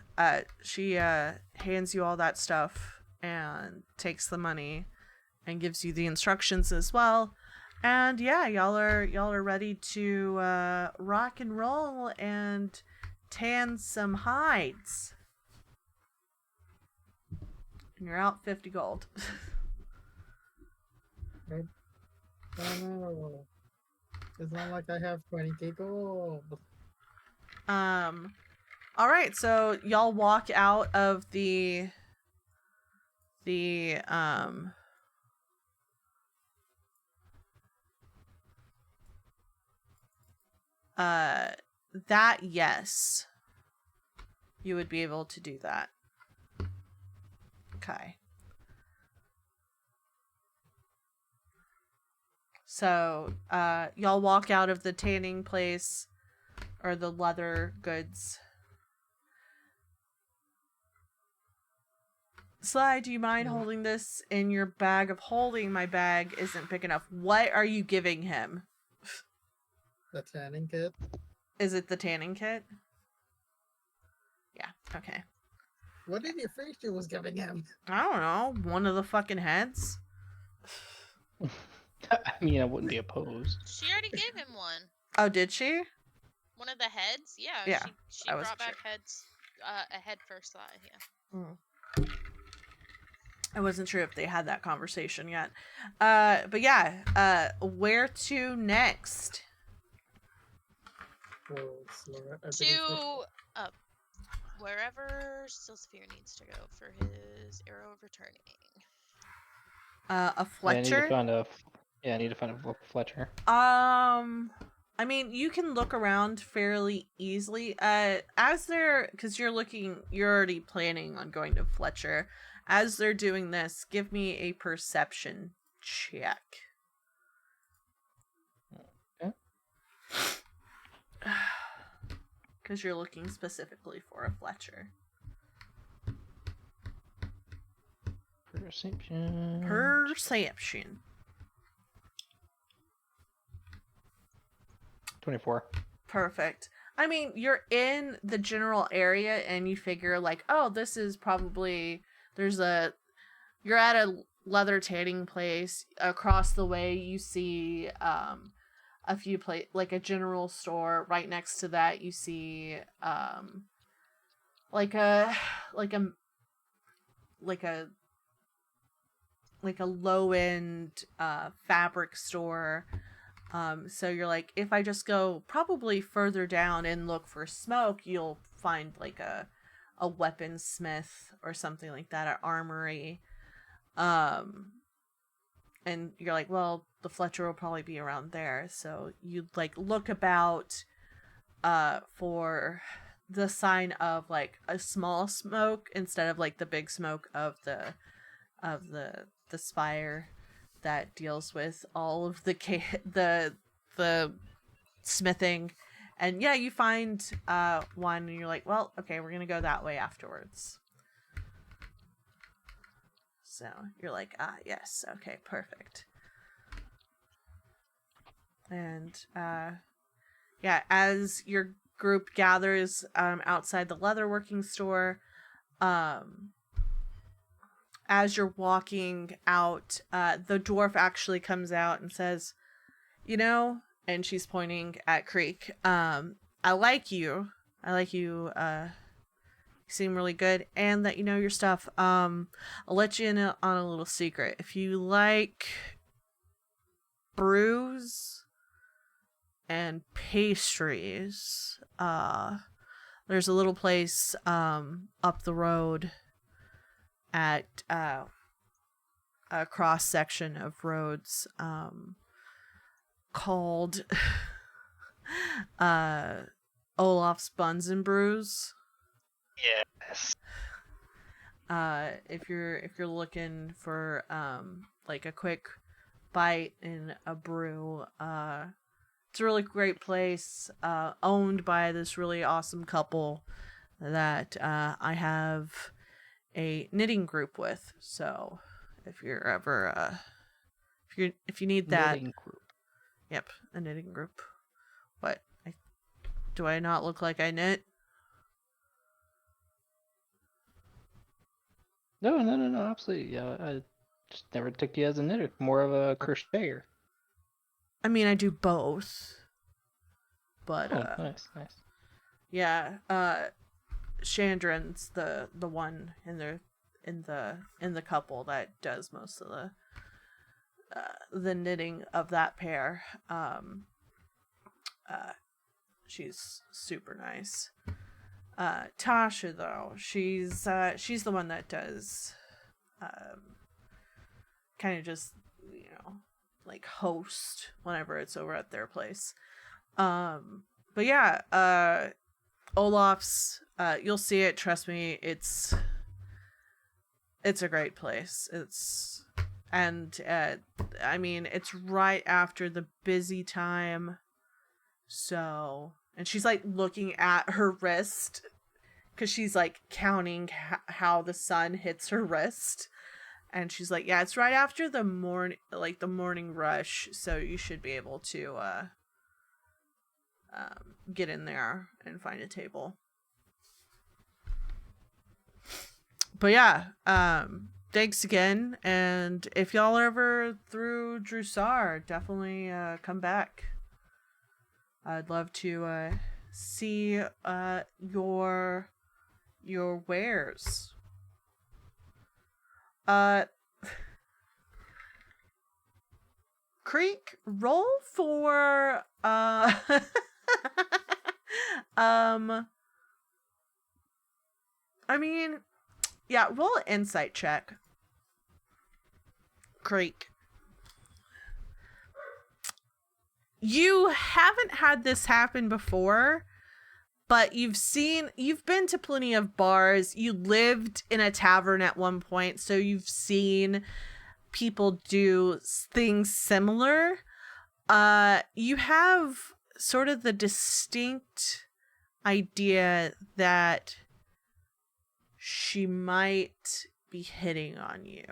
she hands you all that stuff and takes the money and gives you the instructions as well. And yeah, y'all are ready to rock and roll and tan some hides. And you're out 50 gold. Oh no. It's not like I have 20k gold. All right, so y'all walk out of the that, yes, you would be able to do that. Okay. So, y'all walk out of the tanning place or the leather goods. Sly, do you mind holding this in your bag of holding? My bag isn't big enough. What are you giving him? The tanning kit. Is it the tanning kit? Yeah, okay. What did your face you was giving him? I don't know. One of the fucking heads? I mean, I wouldn't be opposed. She already gave him one. Oh, did she? One of the heads? Yeah. Yeah, She I wasn't brought back sure. heads. A head first slide, yeah. I wasn't sure if they had that conversation yet. But yeah, where to next? To wherever Silsphere needs to go for his arrow of returning. A Fletcher? I need to find a Fletcher. I mean, you can look around fairly easily. Because you're already planning on going to Fletcher. As they're doing this, give me a perception check. Okay. Because you're looking specifically for a Fletcher. Perception. 24. Perfect. I mean, you're in the general area and you figure like, oh, this is probably you're at a leather tanning place. Across the way you see a few like a general store. Right next to that you see like a low end fabric store. So you're like, if I just go probably further down and look for smoke, you'll find like a weaponsmith or something like that, an armory. And you're like, well, the Fletcher will probably be around there. So you like look about for the sign of like a small smoke instead of like the big smoke of the spire that deals with all of the smithing. And yeah, you find one and you're like, well, okay, we're gonna go that way afterwards. So you're like, yes, okay, perfect. And yeah, as your group gathers outside the leatherworking store, as you're walking out, the dwarf actually comes out and says, you know, and she's pointing at Creek, I like you. You seem really good, and that you know your stuff. I'll let you in on a little secret. If you like brews and pastries, there's a little place up the road at a cross section of roads called Olaf's Buns and Brews. Yes. If you're looking for like a quick bite and a brew, it's a really great place, owned by this really awesome couple that I have a knitting group with. So if you're ever if you need that, Knitting group. yep, a knitting group. What? Do I not look like I knit? No, absolutely. Yeah, I just never took you as a knitter. More of a crocheter. I mean, I do both. But Oh, nice. yeah, Chandran's the one in the couple that does most of the knitting of that pair. She's super nice. Tasha though, she's the one that does kind of just, like host whenever it's over at their place. But yeah, Olaf's, you'll see it, trust me, it's a great place. I mean, it's right after the busy time. So, and she's like looking at her wrist because she's like counting how the sun hits her wrist. And she's like, yeah, it's right after the morning rush. So you should be able to, get in there and find a table. But yeah, thanks again. And if y'all are ever through Drusar, definitely come back. I'd love to see your wares. Creek, roll for I mean, yeah, roll an insight check. Creek. You haven't had this happen before, but you've been to plenty of bars. You lived in a tavern at one point, so you've seen people do things similar. You have sort of the distinct idea that she might be hitting on you.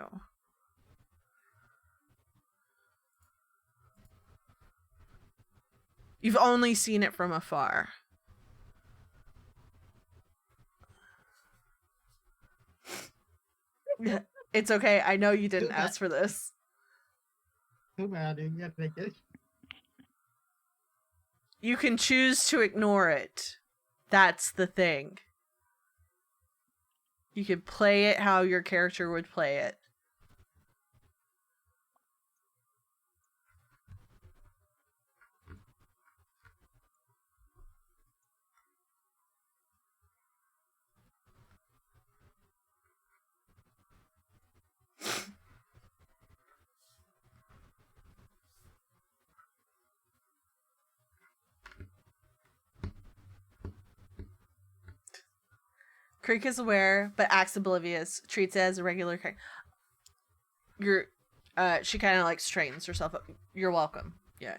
You've only seen it from afar. It's okay. I know you didn't ask for this. Too bad, you get it. You can choose to ignore it. That's the thing. You can play it how your character would play it. Creek is aware, but acts oblivious. Treats it as a regular character. She kind of like straightens herself up. You're welcome. Yeah.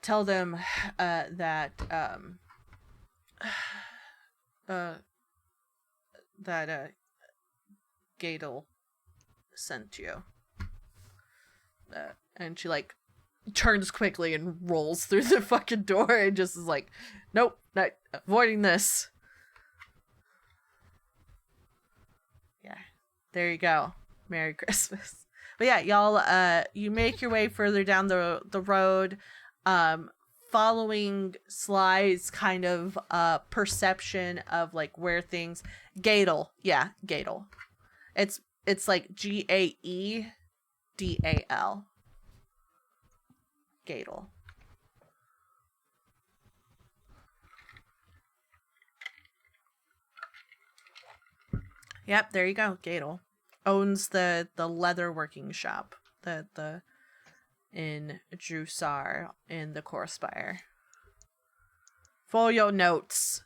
Tell them that Gadel sent you. And she like turns quickly and rolls through the fucking door and just is like, nope, not avoiding this. Yeah, there you go. Merry Christmas. But yeah, y'all, you make your way further down the road, following Sly's kind of perception of like where things. Gadel, yeah, Gadel. It's like Gaedal. Gadel. Yep, there you go. Gadel owns the leather working shop. in Drusar in the Core Spire. For your notes.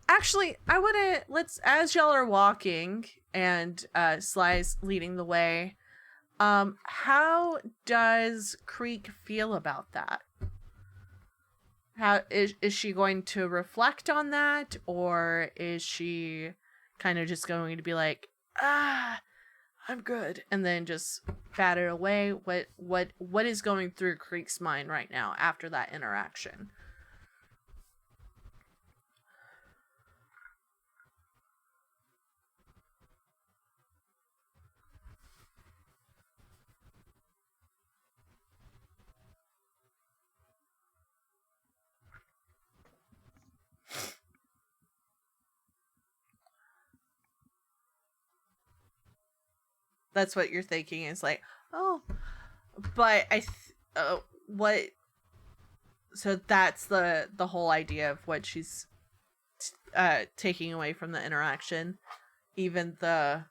Actually, I wouldn't. Let's, as y'all are walking and Sly's leading the way. How does Creek feel about that? How is she going to reflect on that, or is she kind of just going to be like, I'm good, and then just bat it away? What is going through Creek's mind right now after that interaction? That's what you're thinking, is like, oh, but what? So that's the whole idea of what she's taking away from the interaction, even the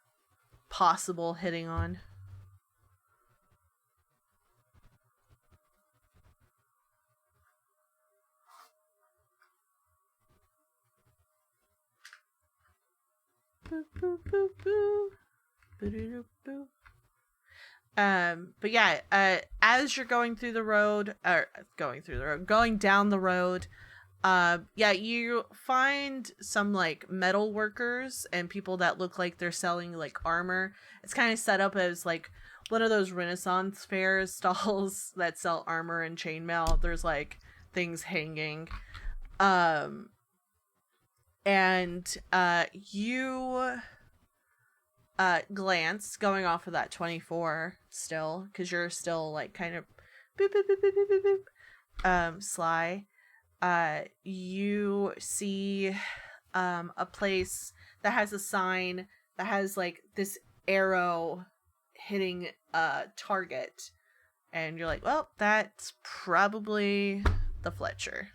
possible hitting on. Boo, boo, boo, boo. Boo-doo-doo-boo. But yeah, as you're going down the road, yeah, you find some like metal workers and people that look like they're selling like armor. It's kind of set up as like one of those Renaissance fair stalls that sell armor and chainmail. There's like things hanging. And you glance, going off of that 24 still, because you're still like kind of boop, boop, boop, boop, boop, boop, boop. Sly, you see a place that has a sign that has like this arrow hitting a target, and you're like, well, that's probably the Fletcher.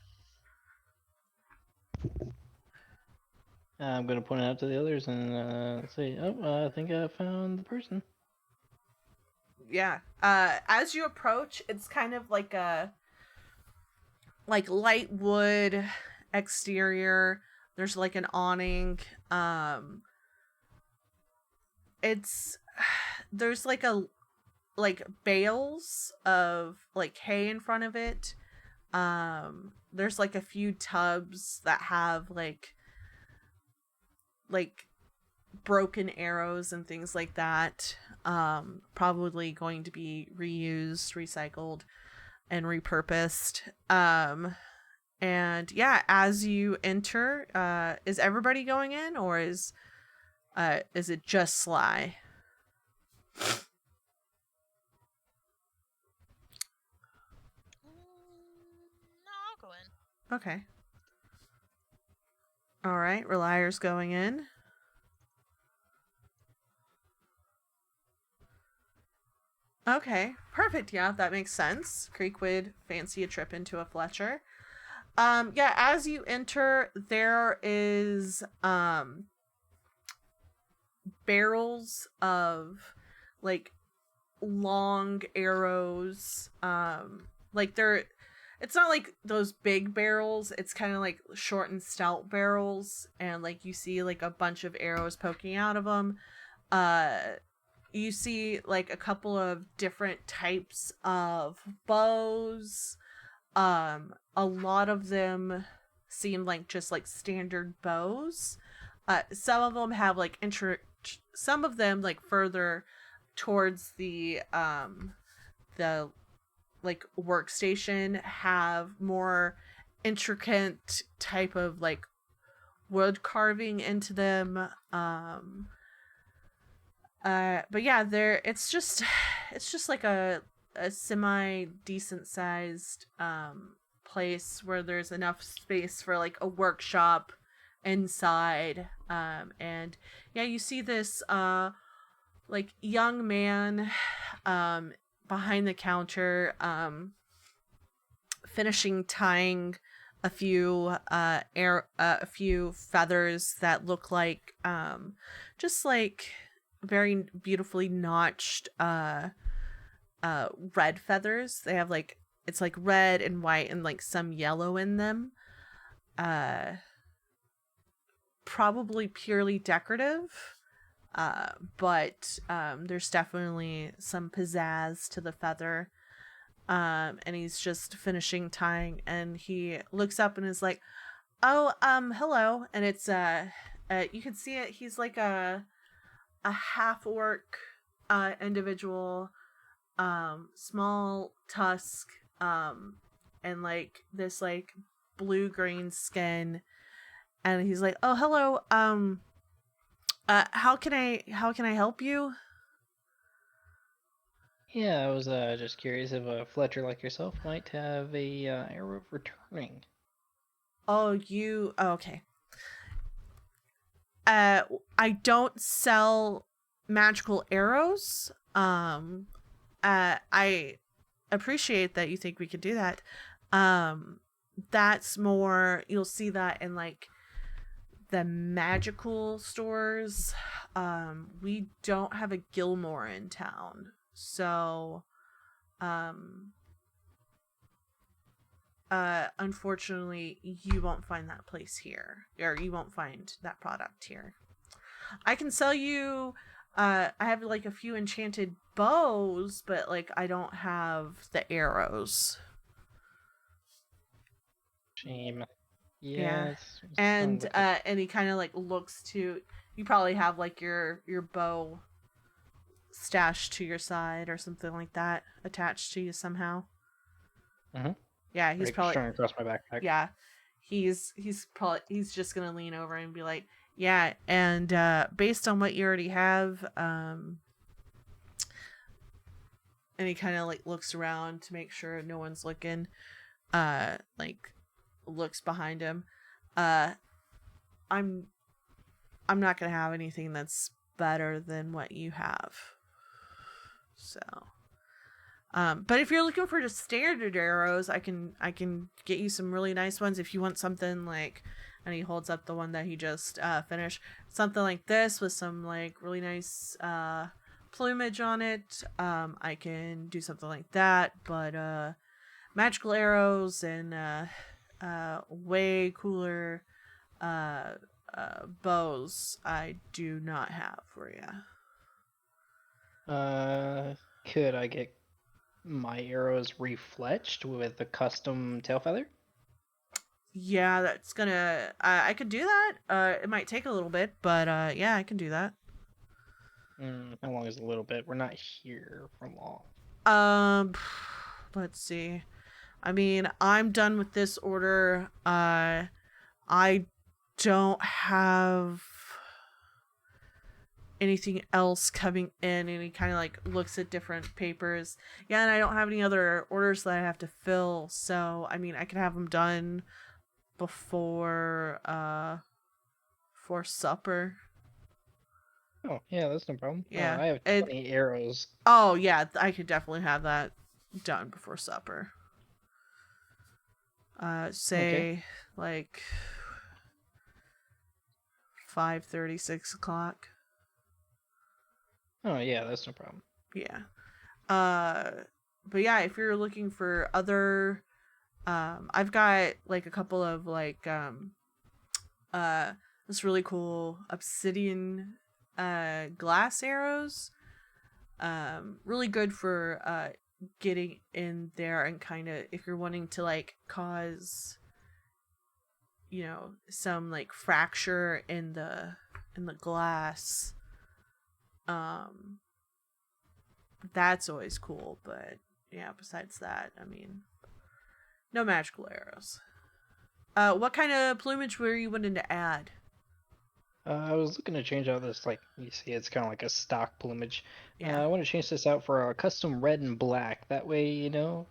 I'm going to point it out to the others and say, I think I found the person. Yeah. As you approach, it's kind of like a light wood exterior. There's like an awning. There's like bales of like hay in front of it. There's like a few tubs that have like broken arrows and things like that. Probably going to be reused, recycled, and repurposed. And yeah, as you enter, is everybody going in, or is it just Sly? No, I'll go in. Okay. All right, Relier's going in. Okay, perfect. Yeah, that makes sense. Creek would fancy a trip into a Fletcher. Yeah, as you enter, there is barrels of like long arrows. It's not like those big barrels. It's kind of like short and stout barrels, and like you see like a bunch of arrows poking out of them. You see like a couple of different types of bows. A lot of them seem like just like standard bows. Some of them have like some of them like further towards the like workstation have more intricate type of like wood carving into them. But yeah, it's just like a semi decent sized place where there's enough space for like a workshop inside. And yeah, you see this like young man behind the counter finishing tying a few feathers that look like just like very beautifully notched red feathers. They have like, it's like red and white and like some yellow in them. Probably purely decorative. But there's definitely some pizzazz to the feather. And he's just finishing tying, and he looks up and is like, "Oh, hello." And it's you can see it. He's like a half orc individual, small tusk, and like this like blue green skin, and he's like, "Oh, hello. How can I help you?" Yeah, I was just curious if a Fletcher like yourself might have a arrow of returning. Oh, okay. I don't sell magical arrows. I appreciate that you think we could do that. That's more, you'll see that in like the magical stores. We don't have a Gilmore in town, so unfortunately you won't find that place here, or you won't find that product here. I can sell you, I have like a few enchanted bows, but like I don't have the arrows. Shame. Yeah. Yes. And and he kind of like looks to, you probably have like your bow stashed to your side or something like that, attached to you somehow. Yeah, he's probably strung across my backpack. Yeah, he's just gonna lean over and be like, "Yeah, and based on what you already have, and he kind of like looks around to make sure no one's looking, like looks behind him. I'm not gonna have anything that's better than what you have. So, but if you're looking for just standard arrows, I can get you some really nice ones. If you want something like," and he holds up the one that he just finished, something like this with some like really nice plumage on it. I can do something like that, but magical arrows and way cooler bows I do not have for you. Could I get my arrows refletched with a custom tail feather? Yeah, that's gonna. I could do that. It might take a little bit, but yeah, I can do that. How long is a little bit? We're not here for long. Let's see. I mean, I'm done with this order. I don't have anything else coming in, and he kind of like looks at different papers. Yeah, and I don't have any other orders that I have to fill, so I mean, I can have them done before for supper. Oh, yeah, that's no problem. Yeah, I have 20 arrows. Oh yeah, I could definitely have that done before supper. Say like 5:30, 6 o'clock. Oh, yeah, that's no problem. Yeah. But yeah, if you're looking for other, I've got like a couple of like this really cool obsidian glass arrows. Really good for getting in there and kind of, if you're wanting to like cause, you know, some like fracture in the glass. That's always cool, but yeah, besides that, I mean, no magical arrows. What kind of plumage were you wanting to add? I was looking to change out this, like, you see, it's kind of like a stock plumage. Yeah. I want to change this out for a custom red and black. That way, you know,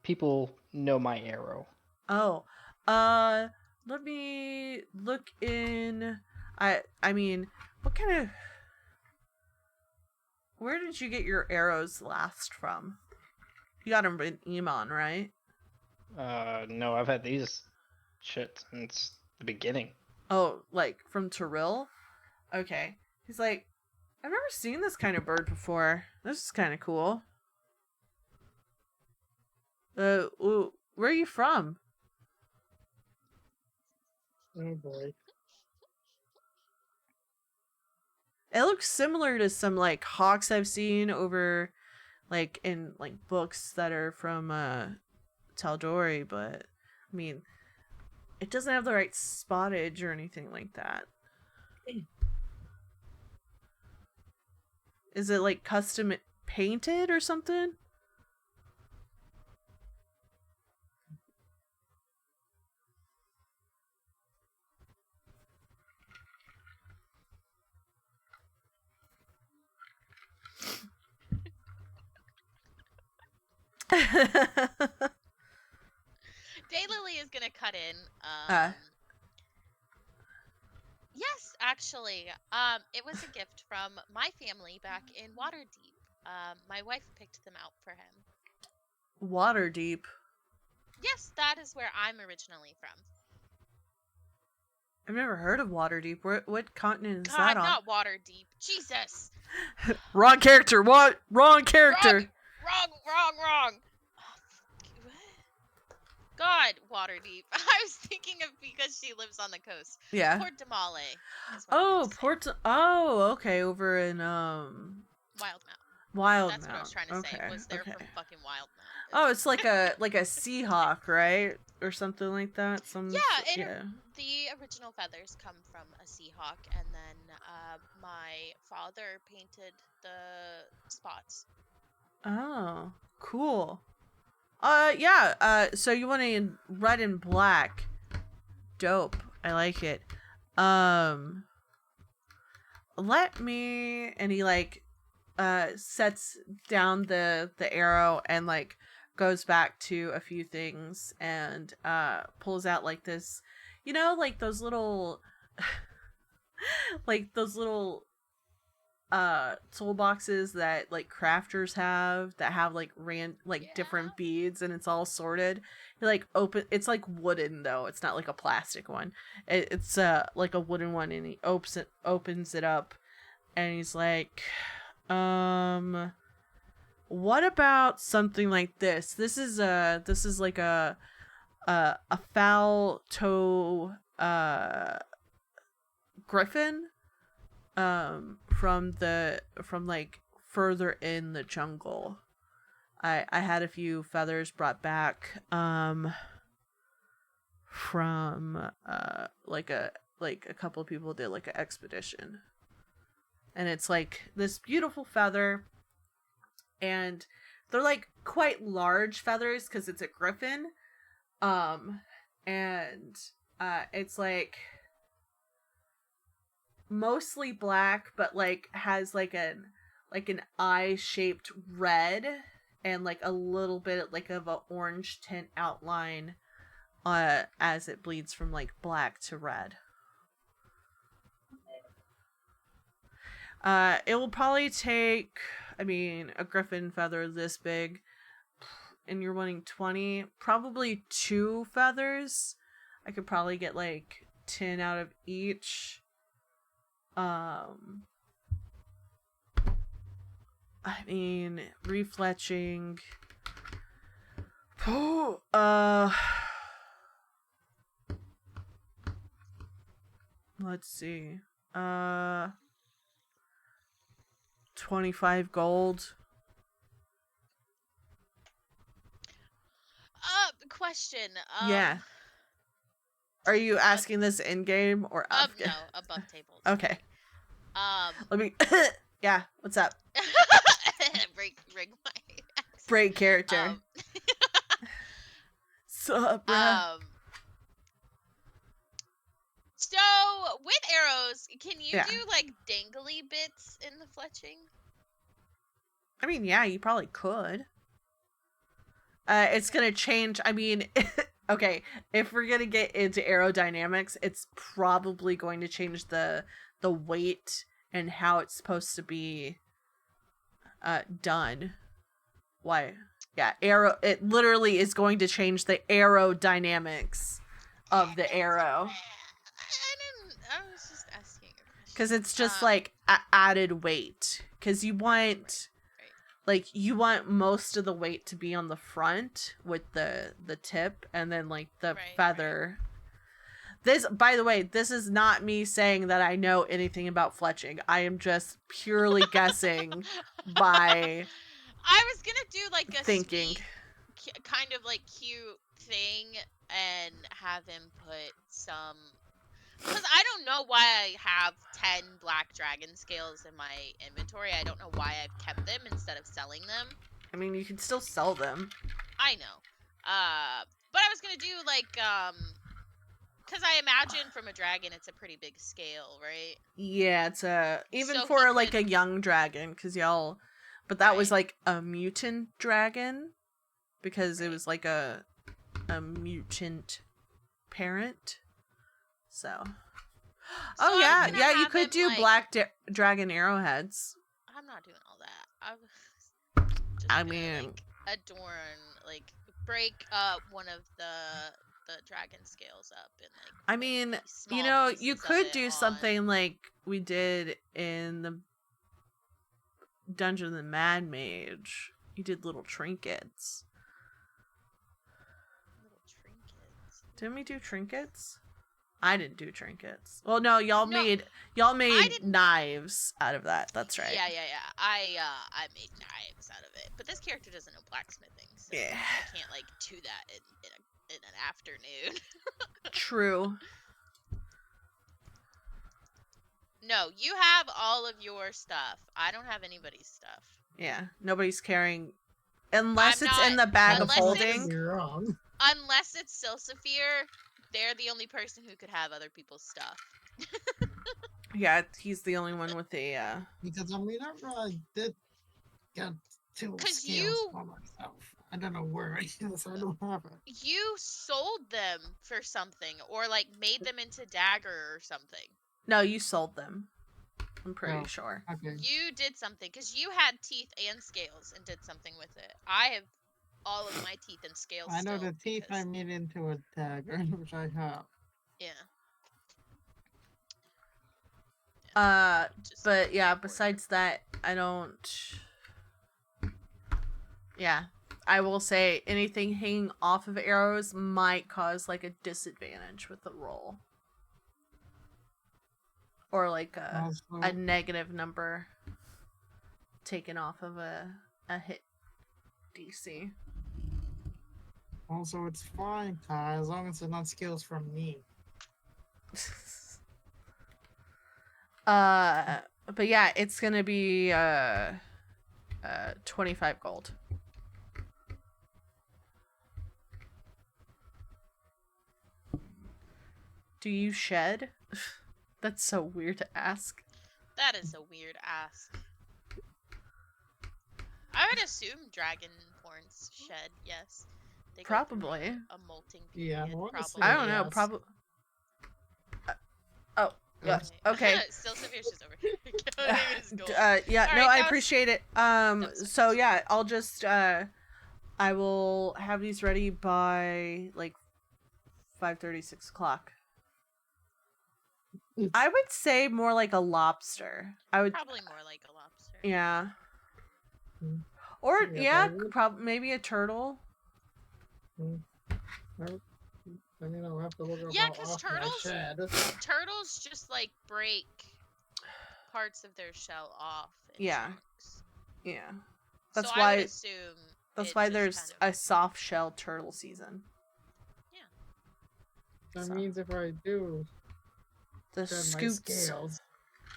people know my arrow. Oh, let me look in. I mean, what kind of? Where did you get your arrows last from? You got them in Emon, right? No, I've had these shit since the beginning. Oh, like from Tyrell? Okay. He's like, I've never seen this kind of bird before. This is kind of cool. Where are you from? Oh boy. It looks similar to some like hawks I've seen over like in like books that are from Taldori, but I mean it doesn't have the right spottage or anything like that. Is it like custom painted or something? Daylily is gonna cut in. Uh. Yes, actually. It was a gift from my family back in Waterdeep. My wife picked them out for him. Waterdeep. Yes, that is where I'm originally from. I've never heard of Waterdeep. What continent is God, that on? not Waterdeep. Jesus. Wrong character. What? Wrong character. Wrong. What? God, Waterdeep. I was thinking of because she lives on the coast. Yeah. Port de Male. Oh, okay, over in Wildmount. That's Wildmount. what I was trying to okay. say. Was they're okay. from fucking Wildmount. Oh, it's like a Seahawk, right? Or something like that. The original feathers come from a Seahawk, and then my father painted the spots. Oh, cool. Yeah. So you want in red and black? Dope. I like it. Let me. And he like, sets down the arrow and like goes back to a few things and pulls out like this, like those little like those little toolboxes that like crafters have that have like different beads and it's all sorted. He like it's like wooden though, it's not like a plastic one. It's like a wooden one, and he opens it up and he's like, what about something like this? This is like a foul toe griffin from like further in the jungle. I had a few feathers brought back from like a couple of people did like an expedition. And it's like this beautiful feather, and they're like quite large feathers because it's a griffin. And it's like mostly black, but like has like an eye shaped red and like a little bit like of a orange tint outline as it bleeds from like black to red. It will probably take, a griffin feather this big, and you're wanting 20, probably 2 feathers. I could probably get like 10 out of each. Refletching. Let's see. 25 gold. Question. Yeah. Are you asking this in game or up? No, above tables. Okay. Let me. Yeah. What's up? Break my accent. Break character. Sup, bruh? So with arrows, can you do like dangly bits in the fletching? Yeah, you probably could. It's gonna change. Okay, if we're gonna get into aerodynamics, it's probably going to change the weight and how it's supposed to be done. Why? Yeah, it literally is going to change the aerodynamics of the arrow. I was just asking a question. Because it's just like added weight. Because you want Right. like you want most of the weight to be on the front with the tip, and then like the Right, feather. This, by the way, this is not me saying that I know anything about fletching. I am just purely guessing by I was gonna do like a thinking. sweet, kind of like cute thing, and have him put some. Because I don't know why I have 10 black dragon scales in my inventory. I don't know why I've kept them instead of selling them. I mean, you can still sell them. I know. But I was gonna do like because I imagine from a dragon it's a pretty big scale, right? Yeah, it's even So for he like could- a young dragon, because y'all, but that was Right. like a mutant dragon, because it Right. was like a mutant parent. So, So I was yeah, gonna yeah, you have could him, do like- black dragon arrowheads. I'm not doing all that. I'm just I gonna, mean- like, adorn, like break up one of the dragon scales up and like. I put mean, these you small know, you pieces of could it do on- something like we did in the Dungeon of the Mad Mage. You did little trinkets. Little trinkets. Didn't we do trinkets? I didn't do trinkets. Well, no, y'all No, made didn't- knives out of that. That's right. Yeah. I made knives out of it, but this character doesn't know blacksmithing, so Yeah. I can't like do that in an afternoon. True. No, you have all of your stuff. I don't have anybody's stuff. Yeah. Nobody's carrying, unless I'm it's in not- the bag of unless it's- holding. You're wrong. Unless it's Silsaphir, they're the only person who could have other people's stuff. Yeah, he's the only one with the. Because I mean, I really did get 2 'Cause scales you- for myself. I don't know where I is. I don't have it. You sold them for something, or like made them into dagger or something. No, you sold them. I'm pretty Oh. sure. Okay. You did something because you had teeth and scales and did something with it. I have all of my teeth and scales. I know still the teeth I because- made into a dagger, which I have. Yeah. Just But yeah, important. besides that, I don't. Yeah, I will say anything hanging off of arrows might cause like a disadvantage with the roll, or like a Also, negative number taken off of a hit DC. also, it's fine, Kai, as long as it's not skills from me. But yeah, it's gonna be 25 gold. Do you shed? That's so weird to ask. That is a weird ask. I would assume dragonborns shed. Yes. They go through Probably. a molting period. Yeah, I wanna probably. say I don't know. yes. Probably. Oh, yeah. Okay. Still Savir's just over here. Counting his gold. Yeah. All No, right, I that was- appreciate it. was So yeah, I'll just I will have these ready by like 5:30, 6 o'clock. I would say more like a lobster. I would. Probably more like a lobster. Yeah. Mm. Or Yeah, yeah, probably. maybe a turtle. I mean, I'll have to look up Yeah, how 'cause often I turtles- shed. Turtles just like break parts of their shell off. in Yeah. chunks. Yeah. That's So I why. would assume That's it why just there's kind of- a soft shell turtle season. That So. means if I do The shed my scoots. scales,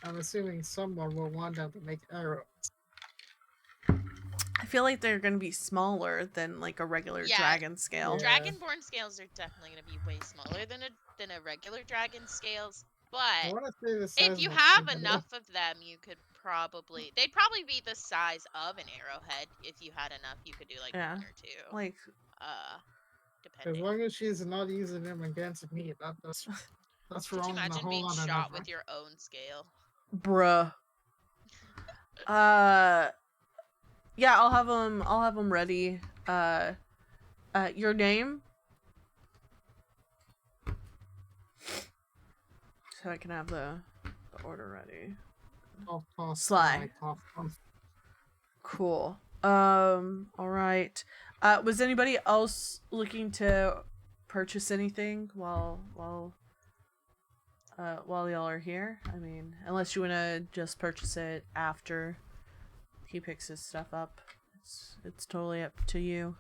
I'm assuming someone will want them to make arrows. I feel like they're gonna be smaller than like a regular Yeah. dragon scale. Yeah. Dragonborn scales are definitely going to be way smaller than a regular dragon scales, I but want to say the size if you of a have chicken, enough of them, you could they'd probably be the size of an arrowhead. If you had enough, you could do like Yeah. one or two. Like, As Depending. long as she's not using them against me, that's Could you wrong in a imagine whole being lot of shot number. with your own scale? bruh. Yeah, I'll have them ready. Your name? so I can have the order ready. Cough, cough, Sly. cough, cough. Cool. All right. Was anybody else looking to purchase anything while y'all are here? I mean, unless you want to just purchase it after he picks his stuff up. It's totally up to you.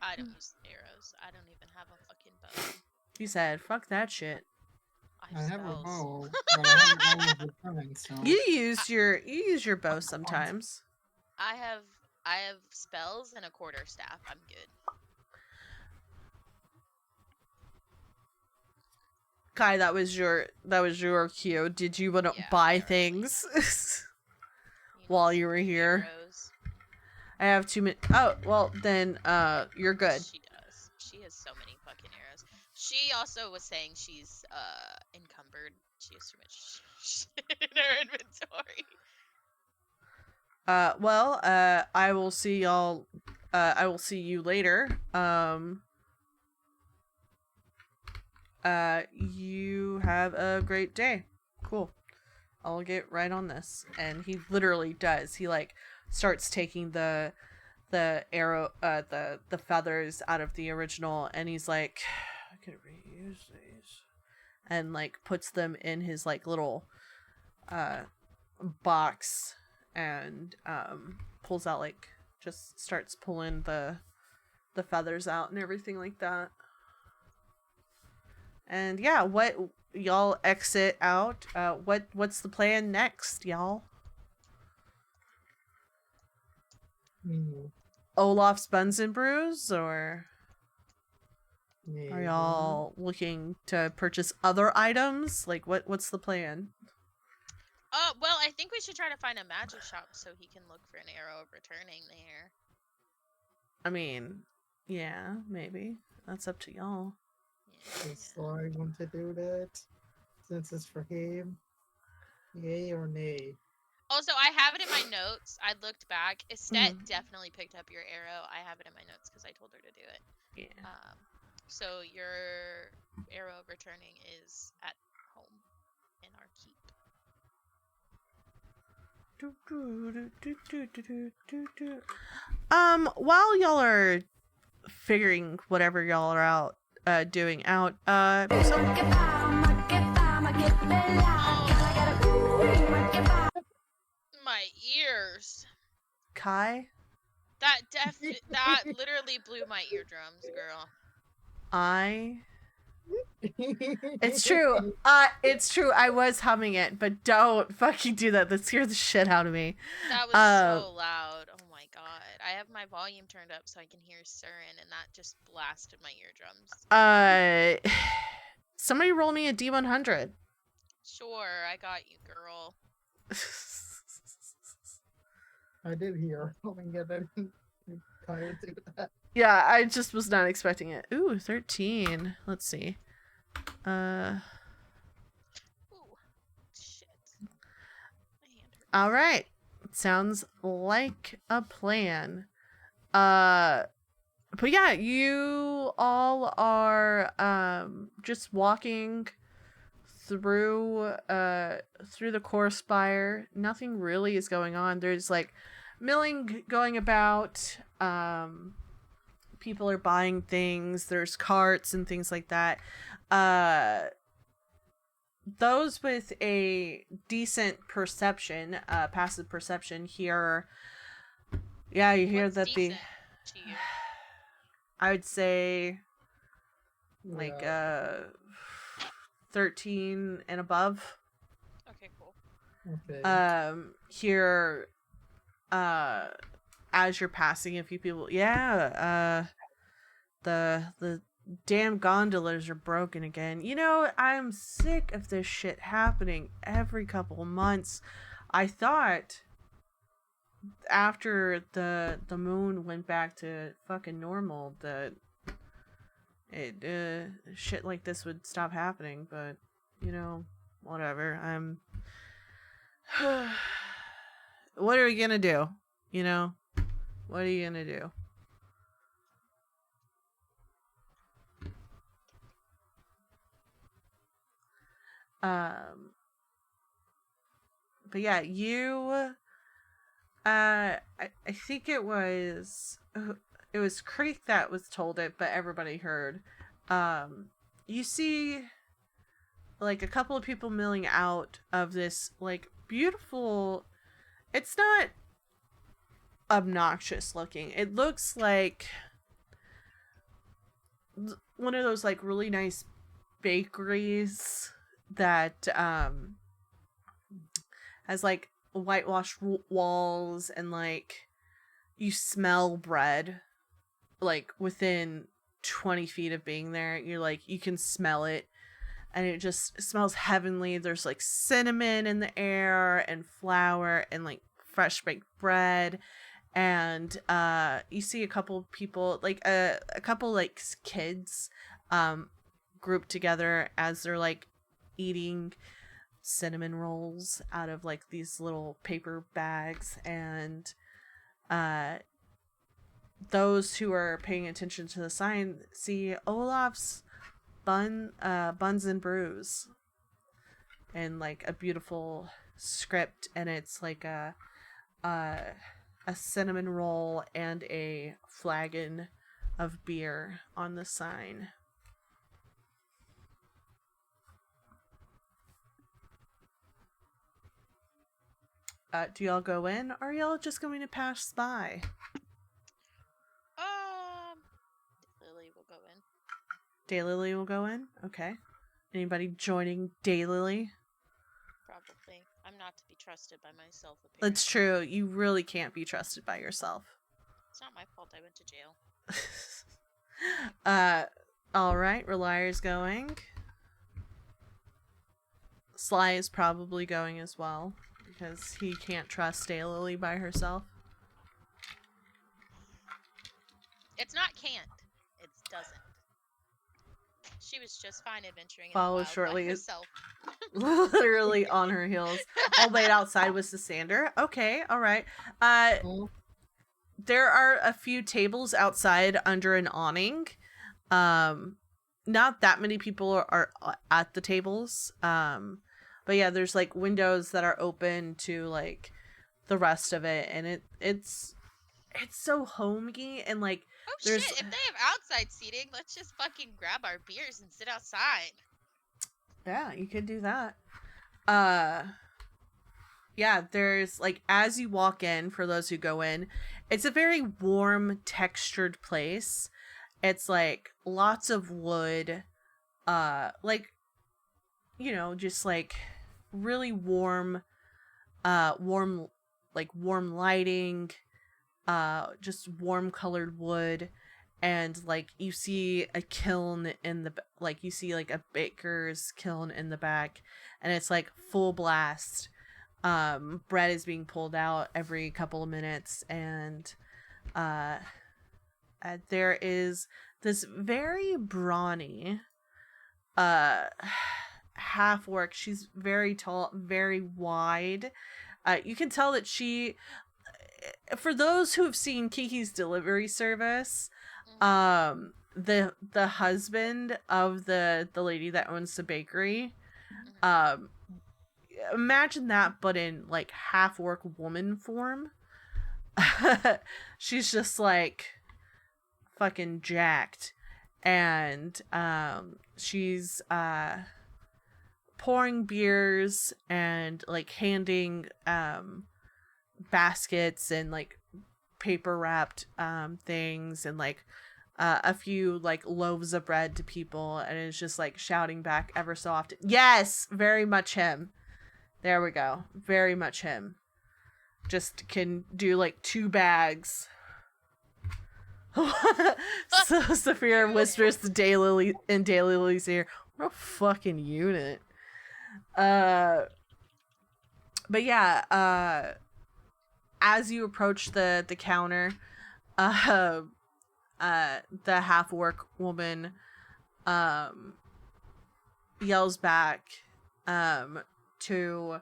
I don't use arrows. I don't even have a fucking bow. He said, "Fuck that shit." I have a spells. bow, but I haven't always returning, so. You use your bow sometimes. I have spells and a quarterstaff. I'm good. Kai, that was your cue. Did you want to Yeah, buy apparently. things You while need you were some here? arrows. I have 2 minutes. Oh, well then, you're good. She does. She has so many fucking arrows. She also was saying she's encumbered. She has too much shit in her inventory. Well, I will see y'all. I will see you later. You have a great day. Cool. I'll get right on this. And he literally does. He like starts taking the arrow, the feathers out of the original, and he's like, I could reuse these, and like puts them in his like little box, and pulls out like just starts pulling the feathers out and everything like that. And yeah, what y'all exit out? What's the plan next, y'all? Olaf's Buns and Brews, or are y'all looking to purchase other items? Like, what's the plan? Well, I think we should try to find a magic shop so he can look for an arrow of returning there. I mean, yeah, maybe. That's up to y'all. So I want to do that since it's for him. Yay or nay? Also, I have it in my notes. I looked back. Estet definitely picked up your arrow. I have it in my notes because I told her to do it. Yeah. So your arrow of returning is at home in our keep. While y'all are figuring whatever y'all are out doing out, My ears. Kai, That literally blew my eardrums, girl. It's true. It's true. I was humming it, but don't fucking do that. That scared the shit out of me. That was so loud. Oh my god. I have my volume turned up so I can hear Surin, and that just blasted my eardrums. Somebody roll me a D100. Sure, I got you, girl. I did hear. Oh my god, I didn't kind of do that. Yeah, I just was not expecting it. Ooh, 13. Let's see. Ooh. Shit. My hand hurts. All right. Sounds like a plan. But yeah, you all are just walking through the core spire. Nothing really is going on. There's like milling going about. People are buying things. There's carts and things like that. Those with a decent perception, passive perception here. Yeah, you hear What's that decent to you? I would say like Yeah. 13 and above. Okay, cool. Okay. Here as you're passing a few people, the damn gondolas are broken again. You know, I'm sick of this shit happening every couple of months. I thought after the moon went back to fucking normal that shit like this would stop happening, but you know, whatever. What are we gonna do? You know, what are you gonna do? But yeah, you I think it was Creek that was told it, but everybody heard. You see like a couple of people milling out of this like beautiful, it's not obnoxious looking. It looks like one of those like really nice bakeries that has like whitewashed walls, and like you smell bread like within 20 feet of being there. You're like, you can smell it, and it just smells heavenly. There's like cinnamon in the air and flour and like fresh baked bread. And you see a couple people, like a couple like kids grouped together as they're like eating cinnamon rolls out of like these little paper bags. And those who are paying attention to the sign see Olaf's buns and brews and like a beautiful script, and it's like a cinnamon roll and a flagon of beer on the sign. Do y'all go in, or are y'all just going to pass by? Lily will go in. Daylily will go in? Okay. Anybody joining Daylily? Probably. I'm not to be trusted by myself, apparently. It's true. You really can't be trusted by yourself. It's not my fault I went to jail. Alright, Relier's going. Sly is probably going as well, because he can't trust Daylily by herself. It's not can't. It doesn't. She was just fine adventuring in the Follow wild shortly by herself. Literally on her heels. All laid outside with Sander. Okay, alright. There are a few tables outside under an awning. Not that many people are at the tables. But yeah, there's like windows that are open to like the rest of it, and it's so homey, and like Oh there's... shit, if they have outside seating, let's just fucking grab our beers and sit outside. Yeah, you could do that. Yeah, there's like, as you walk in, for those who go in, it's a very warm, textured place. It's like lots of wood, like, you know, just like really warm lighting, just warm colored wood. And like you see a kiln in the, like you see like a baker's kiln in the back, and it's like full blast. Bread is being pulled out every couple of minutes, and there is this very brawny half orc. She's very tall, very wide. You can tell that she, for those who have seen Kiki's Delivery Service, the husband of the lady that owns the bakery, imagine that, but in like half orc woman form. She's just like fucking jacked, and she's pouring beers and like handing baskets and like paper wrapped things, and like a few like loaves of bread to people, and is just like shouting back ever so often, yes, very much him. There we go. Very much him. Just can do like 2 bags. So Saphira whispers to Daylily in Daylily's ear, what a fucking unit. But yeah, as you approach the counter, the half orc woman yells back to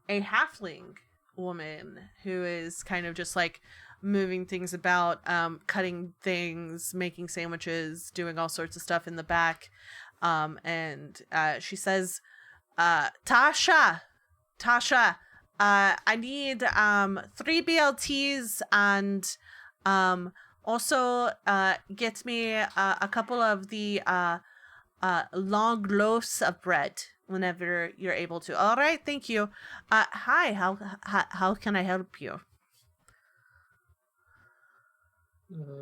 a halfling woman who is kind of just like moving things about, cutting things, making sandwiches, doing all sorts of stuff in the back. And she says, Tasha, I need 3 BLTs and also get me a couple of the long loaves of bread whenever you're able to. All right, thank you. Hi, how can I help you?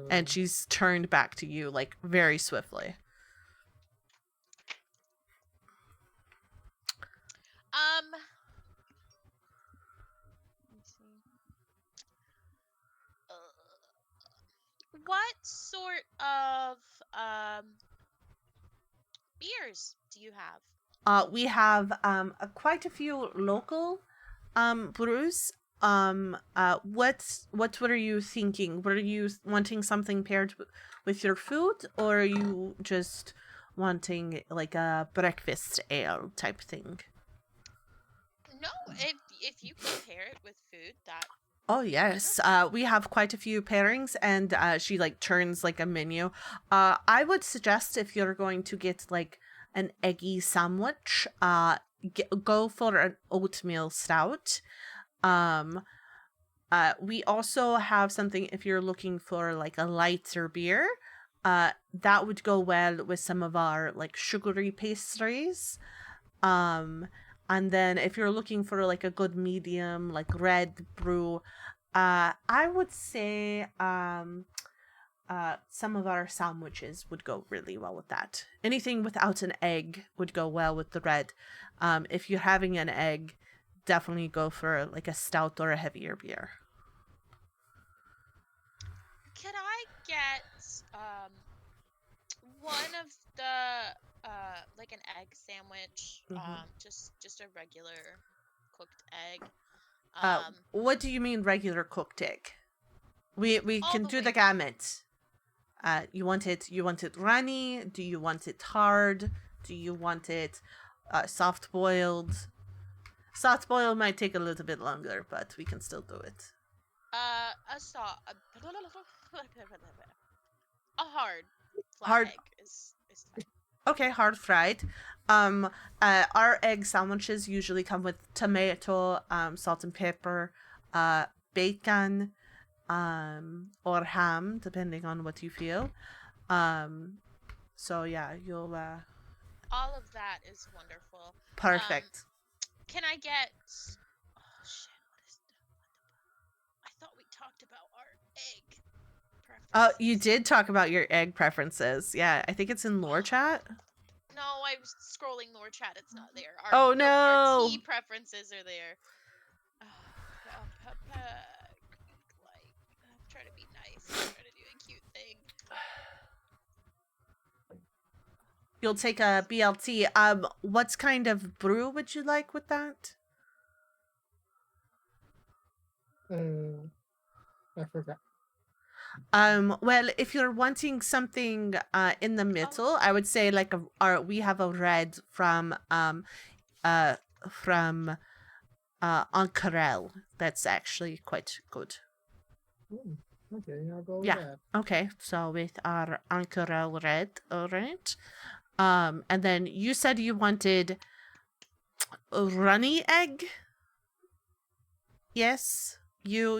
And she's turned back to you like very swiftly. Let's see. What sort of beers do you have? We have quite a few local brews. What were you thinking? Were you wanting something paired with your food, or are you just wanting like a breakfast ale type thing? No, if you can pair it with food, that. Oh yes, we have quite a few pairings, and she like turns like a menu. I would suggest if you're going to get like an eggy sandwich, go for an oatmeal stout. We also have something if you're looking for like a lighter beer. That would go well with some of our like sugary pastries. And then if you're looking for like a good medium, like red brew, I would say some of our sandwiches would go really well with that. Anything without an egg would go well with the red. If you're having an egg, definitely go for like a stout or a heavier beer. Could I get one of the like an egg sandwich? Mhm. Just a regular cooked egg. What do you mean regular cooked egg? We all can the do way the gamut. You want it runny? Do you want it hard? Do you want it soft boiled? Soft boiled might take a little bit longer, but we can still do it. A hard flat Hard. egg is fine. Okay, hard fried. Our egg sandwiches usually come with tomato, salt and pepper, bacon, or ham, depending on what you feel. So yeah, you'll All of that is wonderful. perfect. Can I get? Oh shit! What is? I thought we talked about our egg preferences. You did talk about your egg preferences. Yeah, I think it's in lore chat. No, I was scrolling lore chat. It's not there. Oh, no, our no. tea preferences are there. Like, I'm trying to be nice. I'm trying to do a cute thing. You'll take a BLT. What kind of brew would you like with that? I forgot. Well, if you're wanting something in the middle, I would say like we have a red from Ancarel. That's actually quite good. Okay, I'll go with Yeah. that. Okay, so with our Ancarel red, all right. And then you said you wanted a runny egg. Yes, you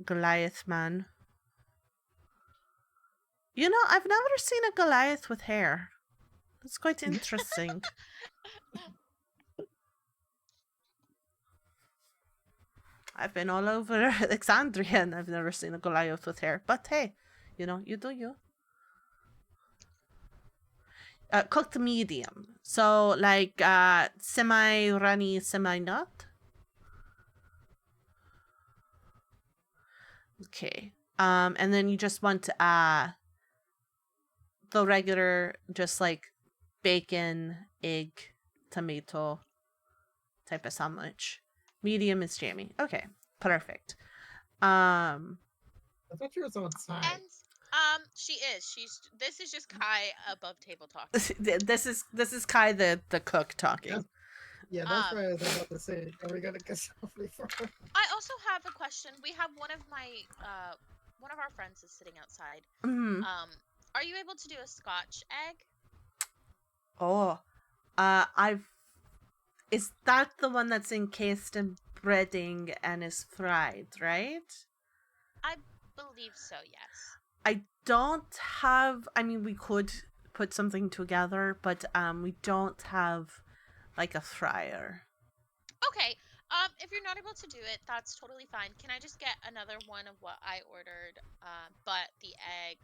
Goliath man. You know, I've never seen a Goliath with hair. That's quite interesting. I've been all over Exandria and I've never seen a Goliath with hair. But hey, you know, you do you. Cooked medium. So like semi-runny, semi-not. Okay. And then you just want the regular, just like bacon, egg, tomato type of sandwich. Medium is Jamie. Okay, perfect. I thought she was on side. And she is. This is just Kai above table talk. This is Kai the cook talking. Yeah, that's what I was about to say. Are we gonna get something for her? I also have a question. We have one of our friends is sitting outside. Mm. Are you able to do a Scotch egg? Oh, Is that the one that's encased in breading and is fried, right? I believe so, yes. I don't have. I mean, we could put something together, but we don't have like a fryer. Okay. If you're not able to do it, that's totally fine. Can I just get another one of what I ordered? But the egg,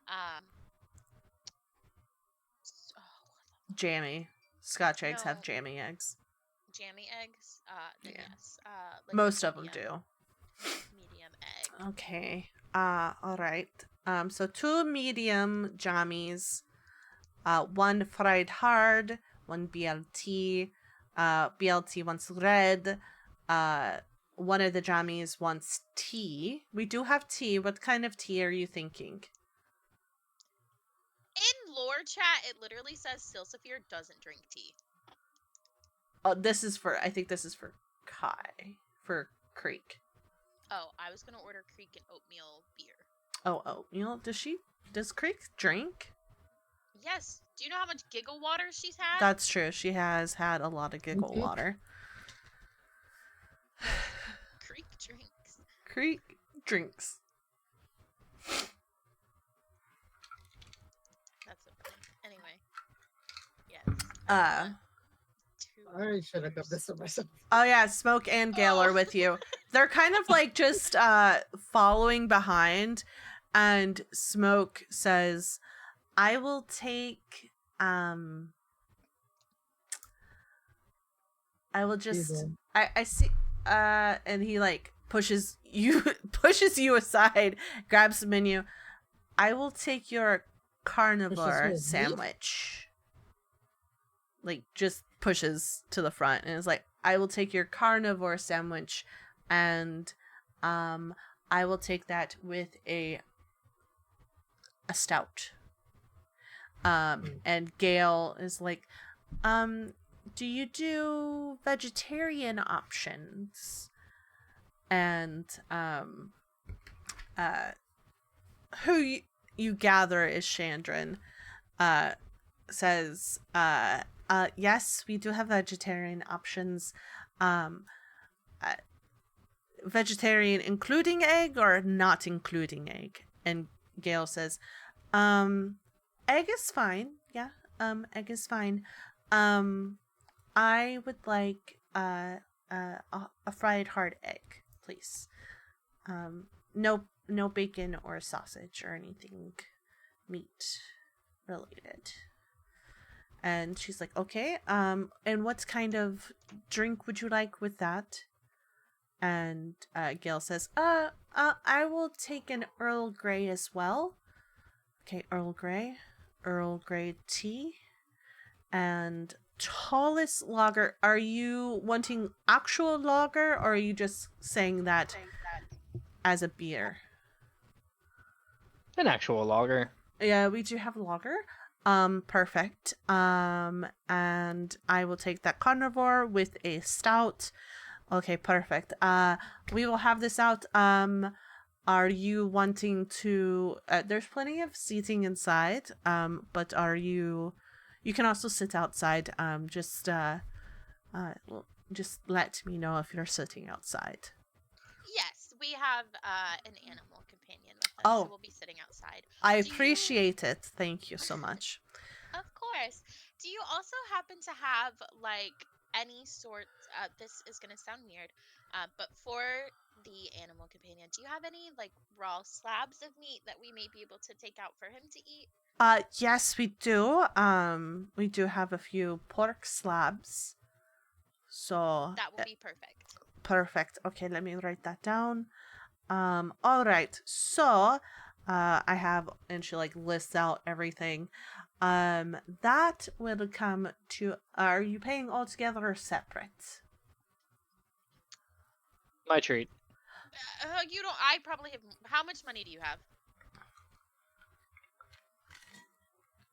um, Jammy. Scotch eggs have no, jammy eggs. jammy eggs. Then Yeah. yes. Like Most of them medium, do. medium egg. Okay. All right. So 2 medium jammies, 1 fried hard, 1 BLT. BLT wants red. One of the jammies wants tea. We do have tea. What kind of tea are you thinking? In lore chat, it literally says Silsafir doesn't drink tea. Oh, this is for. I think this is for Kai. For Creek. Oh, I was gonna order Creek and oatmeal beer. Oh, oatmeal. Does Creek drink? Yes. Do you know how much giggle water she's had? That's true. She has had a lot of giggle Mhm. water. Creek drinks. Creek drinks. That's so funny. Anyway. Yes. I should have got this for myself. Oh yeah, Smoke and Gale are with you. They're kind of like just following behind, and Smoke says, I will take I will just Easy. I see and he like pushes you aside, grabs the menu. I will take your carnivore meat? sandwich. Like just pushes to the front and is like, I will take your carnivore sandwich, and I will take that with a stout. And Gale is like, do you do vegetarian options? And who you gather is Chandran, says, yes, we do have vegetarian options. Vegetarian including egg or not including egg? And Gale says, egg is fine. Yeah, egg is fine. I would like a fried hard egg, please. No bacon or sausage or anything meat related. And she's like, okay, and what kind of drink would you like with that? And Gale says, I will take an Earl Grey as well. Okay, Earl Grey tea, and tallest lager. Are you wanting actual lager, or are you just saying that as a beer? An actual lager. Yeah, we do have lager. Perfect. And I will take that carnivore with a stout. Okay, perfect. We will have this out. Are you wanting to? There's plenty of seating inside. But are you? You can also sit outside. Just let me know if you're sitting outside. Yes, we have an animal companion with us, Oh. so we'll be sitting outside. I Do you- appreciate it. Thank you so much. Of course. Do you also happen to have like any sort? This is gonna sound weird, but for the animal companion, do you have any like raw slabs of meat that we may be able to take out for him to eat? Yes, we do. We do have a few pork slabs. So That will be perfect. perfect. Okay, let me write that down. All right. So, I have, and she like lists out everything. That will come to. Are you paying all together or separate? My treat. You don't. I probably have. How much money do you have?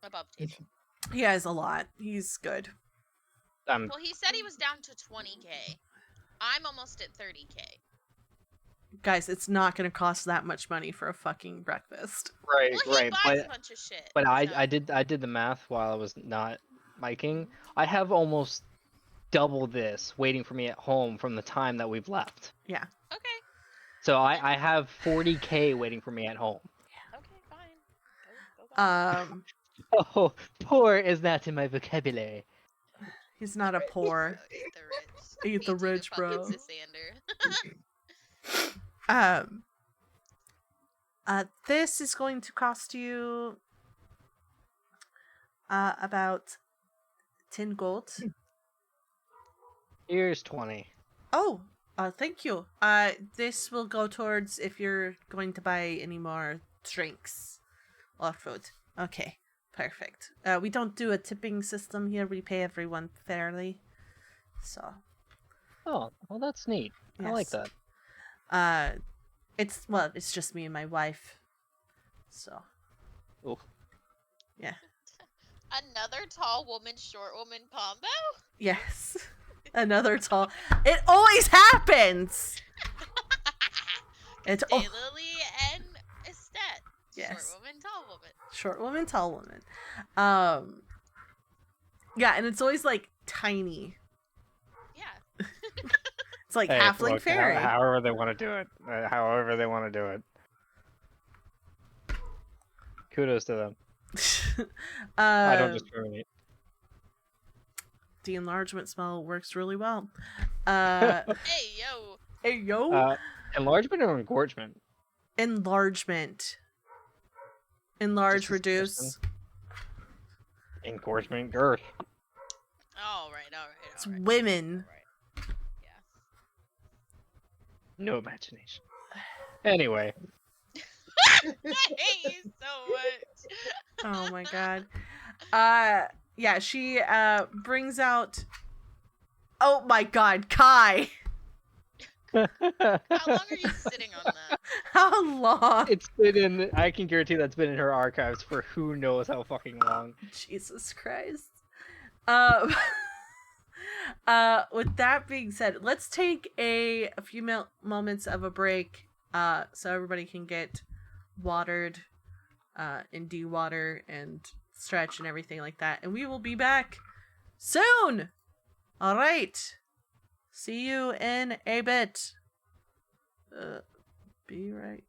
Above table. He has a lot. He's good. I'm Well, he said he was down to 20K. I'm almost at 30K. Guys, it's not going to cost that much money for a fucking breakfast. right, Well, he right. buys a bunch of shit. But so- I did the math while I was not miking, I have almost double this waiting for me at home from the time that we've left. Yeah. Okay. So I have 40K waiting for me at home. Okay, fine. Go buy. Oh, poor is not in my vocabulary. He's not a poor. Eat the rich. Eat the Feed you to rich, fucking bro. Sissander. This is going to cost you about 10 gold. Here's 20. Oh, thank you. This will go towards if you're going to buy any more drinks or food. Okay, perfect. We don't do a tipping system here. We pay everyone fairly. So, Oh, well, that's neat. I like yes. that. It's just me and my wife. So, Oof. yeah. Another tall woman, short woman combo? Yes. Another tall. It always happens. It's Daylily and Estet. Yes. Short woman, tall woman. Short woman, tall woman. Yeah, and it's always like tiny. Yeah. It's like Hey, halfling look, fairy. however they want to do it. However they want to do it. Kudos to them. I don't discriminate. The enlargement spell works really well. Hey, yo. Hey yo. Enlargement or engorgement? Enlargement. Enlarge, Just a reduce. suggestion. Engorgement, girth. All right. It's women. All right. Yeah. No imagination. Anyway. I hate you so much. Oh my god. Yeah, she brings out. Oh my god, Kai. How long are you sitting on that? How long? It's been in. I can guarantee that's been in her archives for who knows how fucking long. Jesus Christ. With that being said, let's take a few moments of a break, so everybody can get watered, and de-water and stretch and everything like that, and we will be back soon. All right. See you in a bit. Be right.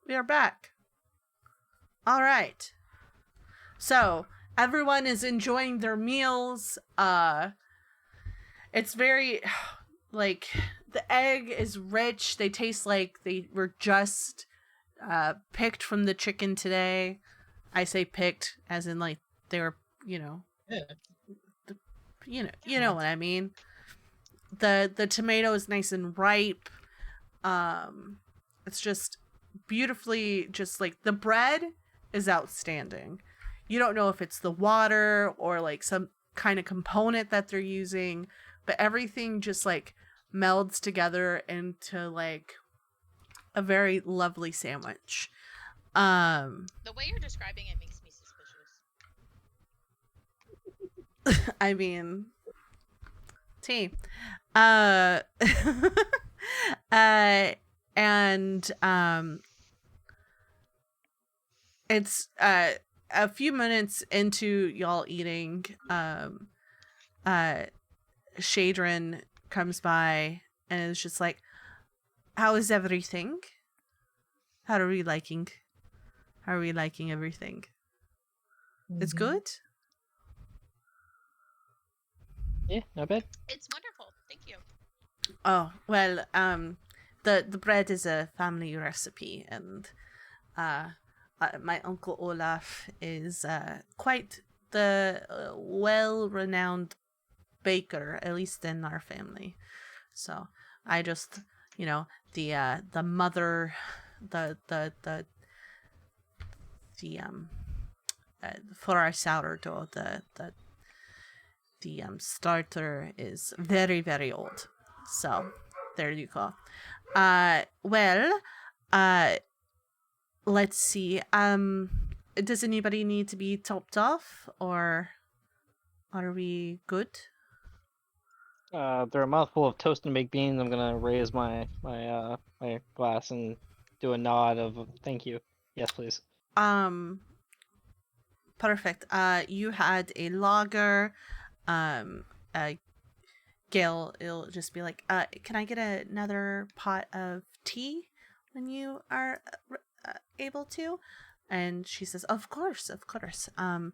We are back. All right. So, everyone is enjoying their meals. It's very, like, the egg is rich. They taste like they were just picked from the chicken today. I say picked as in, like, they were, Yeah. you know what I mean. The tomato is nice and ripe. It's just beautifully, just like the bread is outstanding. You don't know if it's the water or like some kind of component that they're using, but everything just like melds together into like a very lovely sandwich. The way you're describing it makes me suspicious. I mean, tea. Uh, and it's a few minutes into y'all eating, Shadrin comes by and is just like, how is everything? How are we liking? How are we liking everything? It's Mhm. good? Yeah, not bad. It's wonderful. Thank you. Oh, well, the bread is a family recipe, and my uncle Olaf is quite the well-renowned baker, at least in our family. So I just, the mother, the for our sourdough, the starter is very, very old. So there you go. Well, let's see. Does anybody need to be topped off, or are we good? They're a mouthful of toast and baked beans. I'm gonna raise my glass and do a nod of thank you. Yes, please. Perfect. You had a lager. Uh, Gail, it'll just be like, can I get another pot of tea when you are able to? And she says, of course, of course. And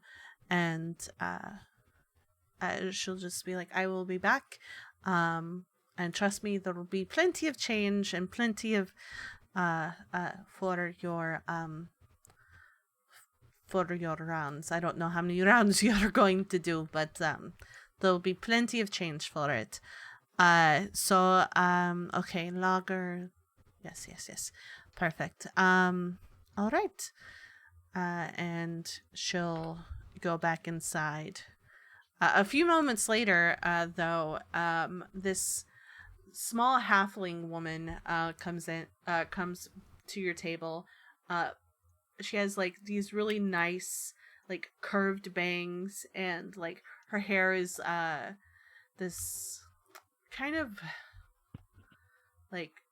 she'll just be like, I will be back. And trust me, there will be plenty of change and plenty of for your rounds. I don't know how many rounds you're going to do, but there'll be plenty of change for it. Okay, lager. Yes. Perfect. All right. And she'll go back inside. A few moments later, though, this small halfling woman comes to your table. She has like these really nice like curved bangs, and like her hair is this kind of like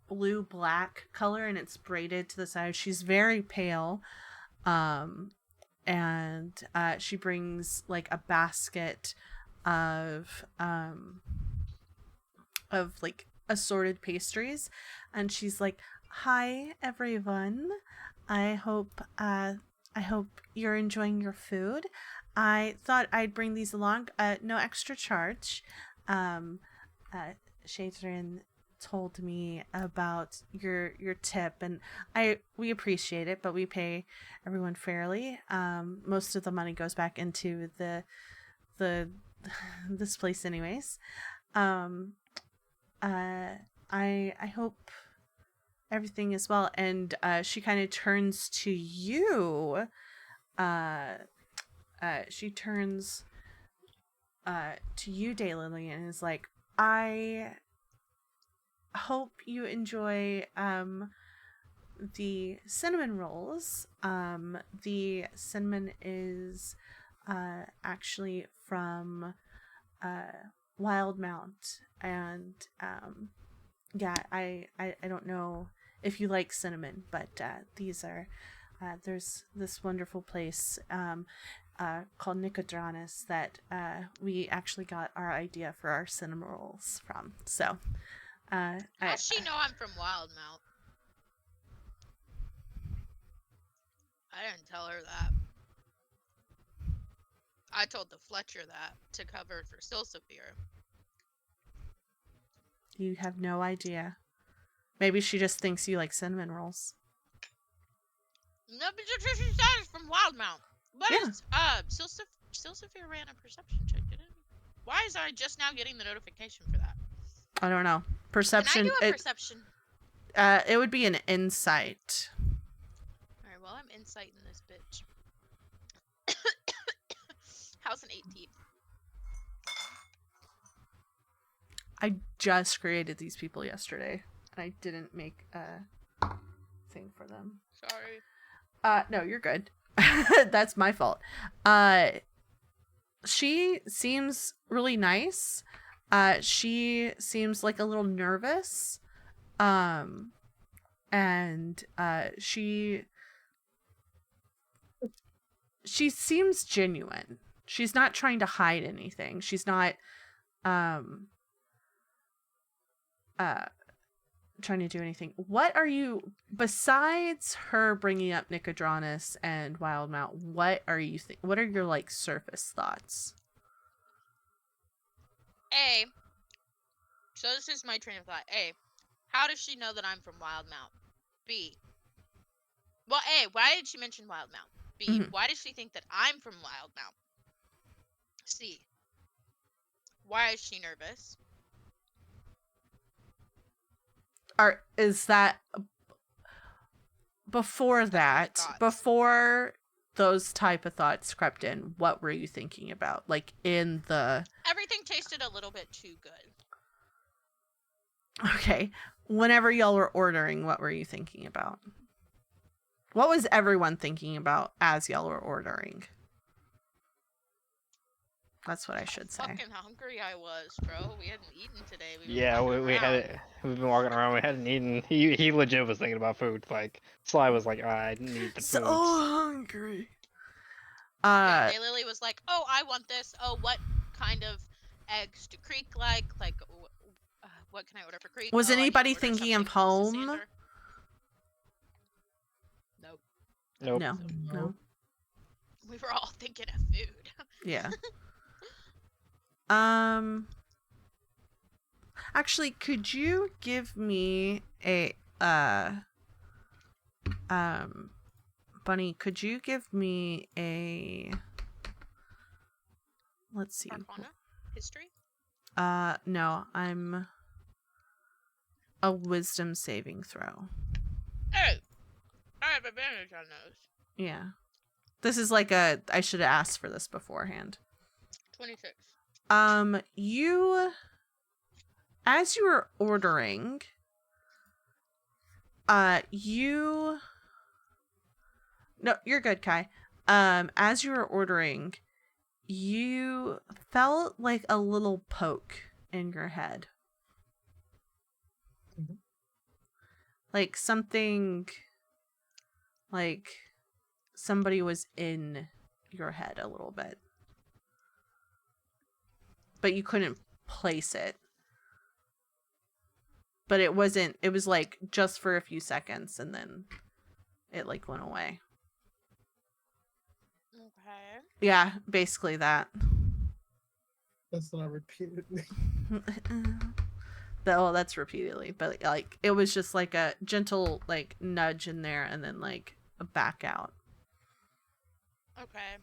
blue black color, and it's braided to the side. She's very pale. And she brings like a basket of like assorted pastries, and she's like, hi everyone, I hope you're enjoying your food. I thought I'd bring these along, no extra charge. Shadrin told me about your tip, and we appreciate it, but we pay everyone fairly. Most of the money goes back into the this place anyways. I hope everything is well. And she kind of turns to you. She turns to you, Daylily, and is like, I hope you enjoy the cinnamon rolls. The cinnamon is actually from Wildmount, and yeah, I don't know if you like cinnamon, but these are there's this wonderful place called Nicodranus that we actually got our idea for our cinnamon rolls from. So How's she know I'm from Wildmount? I didn't tell her that. I told the Fletcher that to cover for Silsafir. You have no idea. Maybe she just thinks you like cinnamon rolls. No, but she said it's from Wildmount. What Yeah. is Silsafir ran a perception check, didn't he? Why is I just now getting the notification for that? I don't know. Perception. Can I do a perception? It would be an insight. Alright, well, I'm inciting this bitch. How's an 18? I just created these people yesterday. I didn't make a thing for them. Sorry. No, you're good. That's my fault. She seems really nice. She seems like a little nervous. And she seems genuine. She's not trying to hide anything. She's not trying to do anything. What are you, besides her bringing up Nicodranus and Wildmount, what are you what are your like surface thoughts? A. So this is my train of thought. A. How does she know that I'm from Wildmount? B. Well, A. Why did she mention Wildmount? B. Mhm. Why does she think that I'm from Wildmount? C. Why is she nervous? Is that before that, thoughts. before those type of thoughts crept in, what were you thinking about? Like in the Everything tasted a little bit too good. okay, whenever y'all were ordering, what were you thinking about? What was everyone thinking about as y'all were ordering? That's what I should say. Fucking hungry I was, bro. We hadn't eaten today. Yeah, we've been walking around. We hadn't eaten. He legit was thinking about food. Like Sly was like, I need the So food. hungry. Yeah, Lily was like, "Oh, I want this. Oh, what kind of eggs do Creek like? Like, what can I order for Creek? Was Oh, I need to anybody order thinking of something for home? Sander." Nope. Nope. No. We were all thinking of food. Yeah. Actually, could you give me a Bunny, could you give me a, let's see. Arcana? History? No, I'm a wisdom saving throw. Oh! I have advantage on those. Yeah. This is like I should have asked for this beforehand. 26. As you were ordering, no, you're good, Kai. As you were ordering, you felt like a little poke in your head. Mhm. Like something, like somebody was in your head a little bit. But you couldn't place it. But it was like just for a few seconds and then it like went away. Okay. Yeah, basically that. That's not repeatedly. That's repeatedly, but like it was just like a gentle like nudge in there and then like a back out. Okay.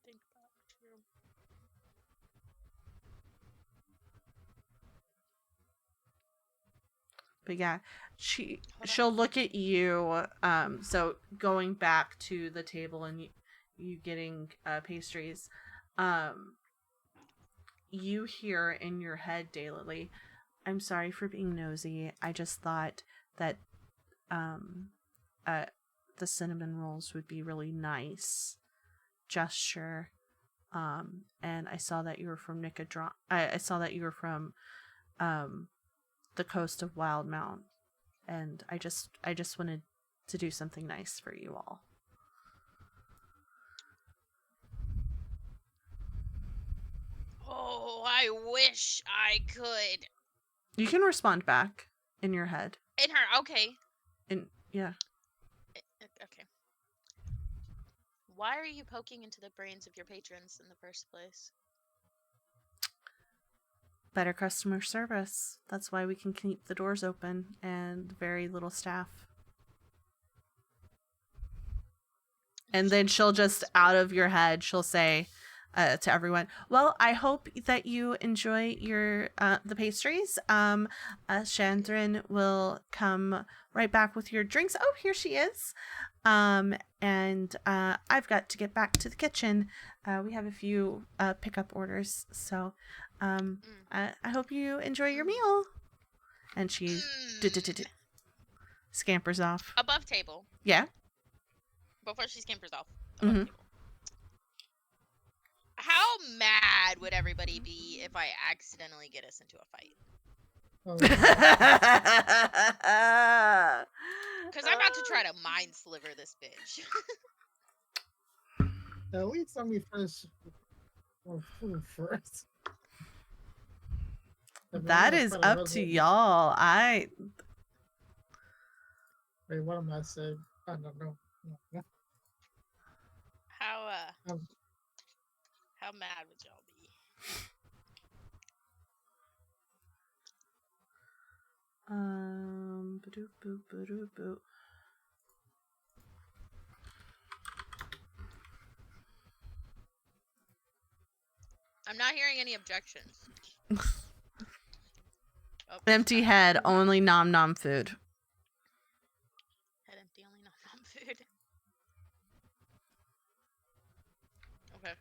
Think back to... But yeah, she'll look at you. So going back to the table and you getting pastries, you hear in your head, Daylily, I'm sorry for being nosy. I just thought that the cinnamon rolls would be really nice gesture. And I saw that you were from Nicodron. I saw that you were from the coast of Wildmount, and I just wanted to do something nice for you all. Oh, I wish I could. You can respond back in your head. In her, okay. Yeah. Okay. Why are you poking into the brains of your patrons in the first place? Better customer service. That's why we can keep the doors open and very little staff. And then she'll just, out of your head, she'll say to everyone, well, I hope that you enjoy your the pastries. Chandran will come right back with your drinks. Oh, here she is. And I've got to get back to the kitchen. We have a few pickup orders. So I hope you enjoy your meal. And she scampers off. Above table. Yeah. Before she scampers off. Above table. How mad would everybody be if I accidentally get us into a fight? Because I'm about to try to mind sliver this bitch. At least let me finish food first. That is up to y'all. Wait, what am I saying? I don't know. How mad would y'all be? Ba-doop. I'm not hearing any objections. Empty head, only nom nom food. Head empty, only nom nom food. Okay.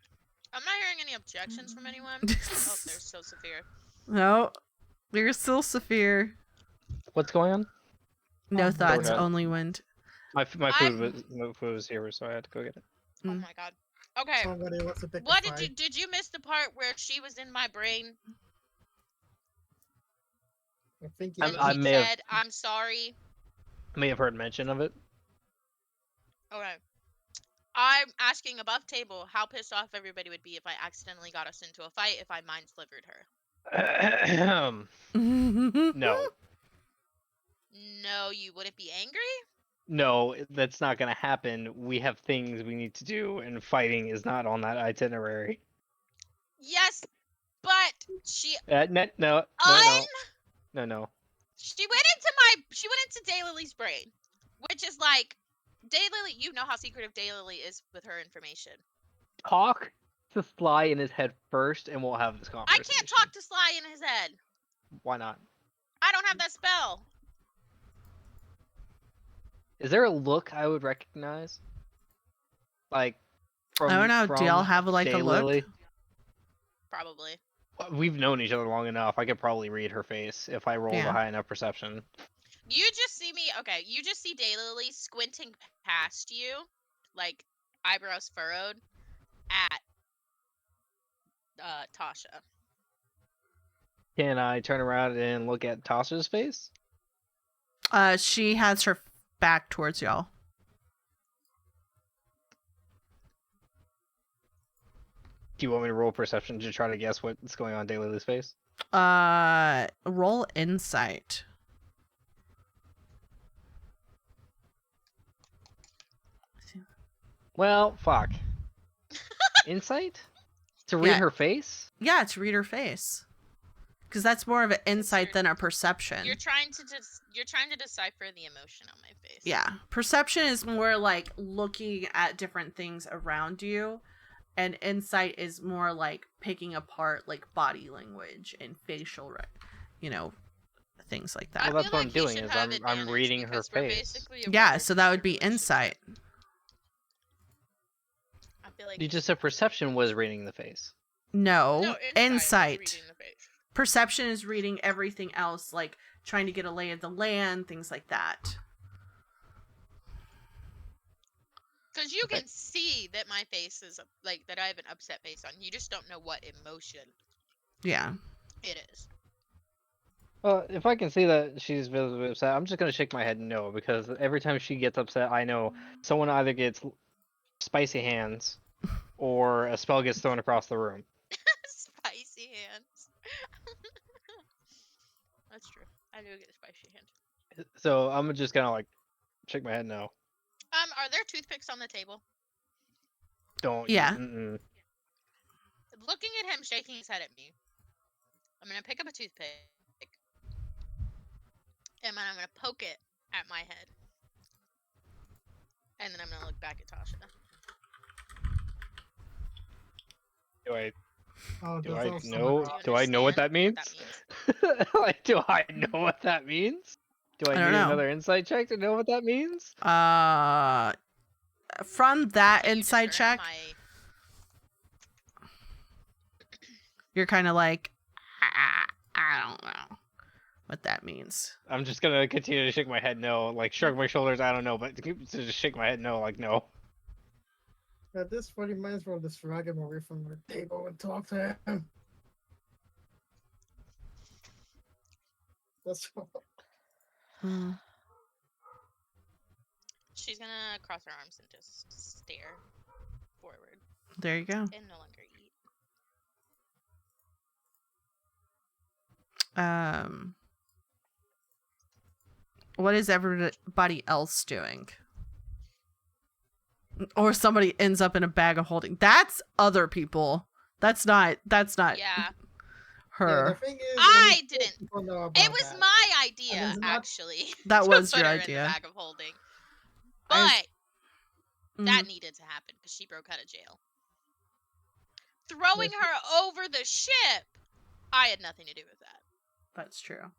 I'm not hearing any objections from anyone. Oh, there's so severe. No, there's still Saphir. What's going on? No thoughts, DoorDash. only wind. My food was here, so I had to go get it. Oh my god. Okay. Somebody wants to pick What a fight. did you miss the part where she was in my brain I think and I she may have- said, "I'm sorry"? I may have heard mention of it. Okay. I'm asking above table how pissed off everybody would be if I accidentally got us into a fight if I mind slivered her. No. No, you wouldn't be angry? No, that's not gonna happen. We have things we need to do, and fighting is not on that itinerary. Yes, but she No. she went into Daylili's brain, which is like Daylily. You know how secretive Daylily is with her information. Talk to Sly in his head first, and we'll have this I conversation. can't talk to Sly in his head. Why not? I don't have that spell. Is there a look I would recognize? Like, from I don't know. Do y'all from have like a look? Daylily? Probably. We've known each other long enough. I could probably read her face if I rolled Yeah. a high enough perception. You just see me. Okay, you just see Daylily squinting past you, like eyebrows furrowed, at Tasha. Can I turn around and look at Tasha's face? She has her back towards y'all. Do you want me to roll perception to try to guess what's going on in Daylily's face? Roll insight. Well, fuck. Insight? To read Yeah. her face? Yeah, to read her face. Because that's more of an insight than a perception. You're trying to decipher the emotion on my face. Yeah. Perception is more like looking at different things around you. And insight is more like picking apart like body language and facial, things like that. Well, that's feel what like I'm he doing should is have I'm advantage reading her because we're face. basically a Yeah, word so that would be relationship. insight. I feel like You just said perception was reading the face. No, insight. is insight. reading the face. Perception is reading everything else, like trying to get a lay of the land, things like that. Because you Okay. can see that my face is like that. I have an upset face on. You just don't know what emotion Yeah. it is. Well, if I can see that she's visibly upset, I'm just gonna shake my head no, because every time she gets upset, I know someone either gets spicy hands or a spell gets thrown across the room. Spicy hands. That's true. I do get a spicy hand. So I'm just gonna like shake my head no. Are there toothpicks on the table? don't. Yeah. Mm-mm. Looking at him, shaking his head at me, I'm gonna pick up a toothpick, and then I'm gonna poke it at my head, and then I'm gonna look back at Tasha. Oh, Do there's I also know? another Do I know what that means? means? Like, do I know what that means? Do I I don't need know. another insight check to know what that means? From that Can you insight discern check, my- you're kind of like, I don't know what that means. I'm just gonna continue to shake my head no, like shrug my shoulders. I don't know, but to just shake my head no, like no. At this point, you might as well just drag him away from the table and talk to him. That's all. Hmm. She's gonna cross her arms and just stare forward There you go. and no longer eat. What is everybody else doing? Or somebody ends up in a bag of holding. That's other people. That's not Yeah, Yeah, her. the thing is, I only 4 didn't- people know about it was that. my idea it's not- actually. That to was put your her in idea. the bag of holding, I but was- that needed to happen because she broke out of jail. Throwing her over the ship, I had nothing to do with that. That's true.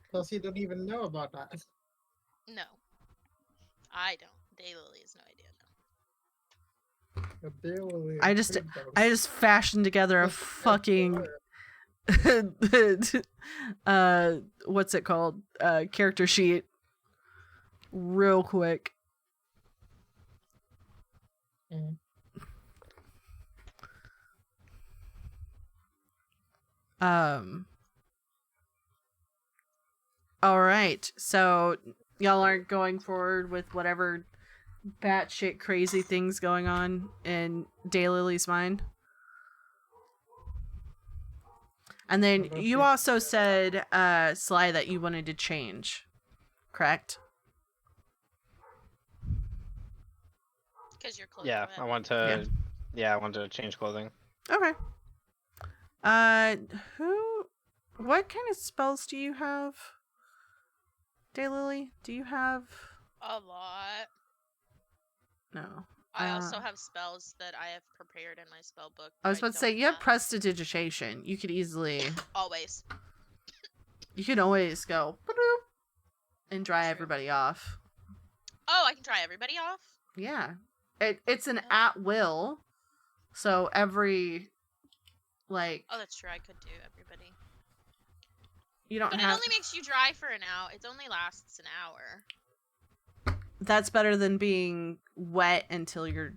Plus, he don't even know about that. No, I don't. Daylily has no idea. No. But they will I just include those. I just fashioned together a That's fucking what's it called? Character sheet real quick. Mm. All right. So y'all aren't going forward with whatever batshit crazy things going on in Daylily's mind. And then What about you you? also said, Sly, that you wanted to change, correct? Because you're close. Yeah, I want to. Yeah, I want to change clothing. Okay. What kind of spells do you have, Daylily? Do you have? A lot. No. I also have spells that I have prepared in my spell book. I was that about to say, don't you have prestidigitation. You could easily, always. you could always go "Bloop," and dry True. everybody off. Oh, I can dry everybody off. Yeah. It's an Oh. at will. So every, like, Oh, that's true. I could do everybody. you don't But it have, only makes you dry for an hour. It only lasts an hour. that's better than being wet until you're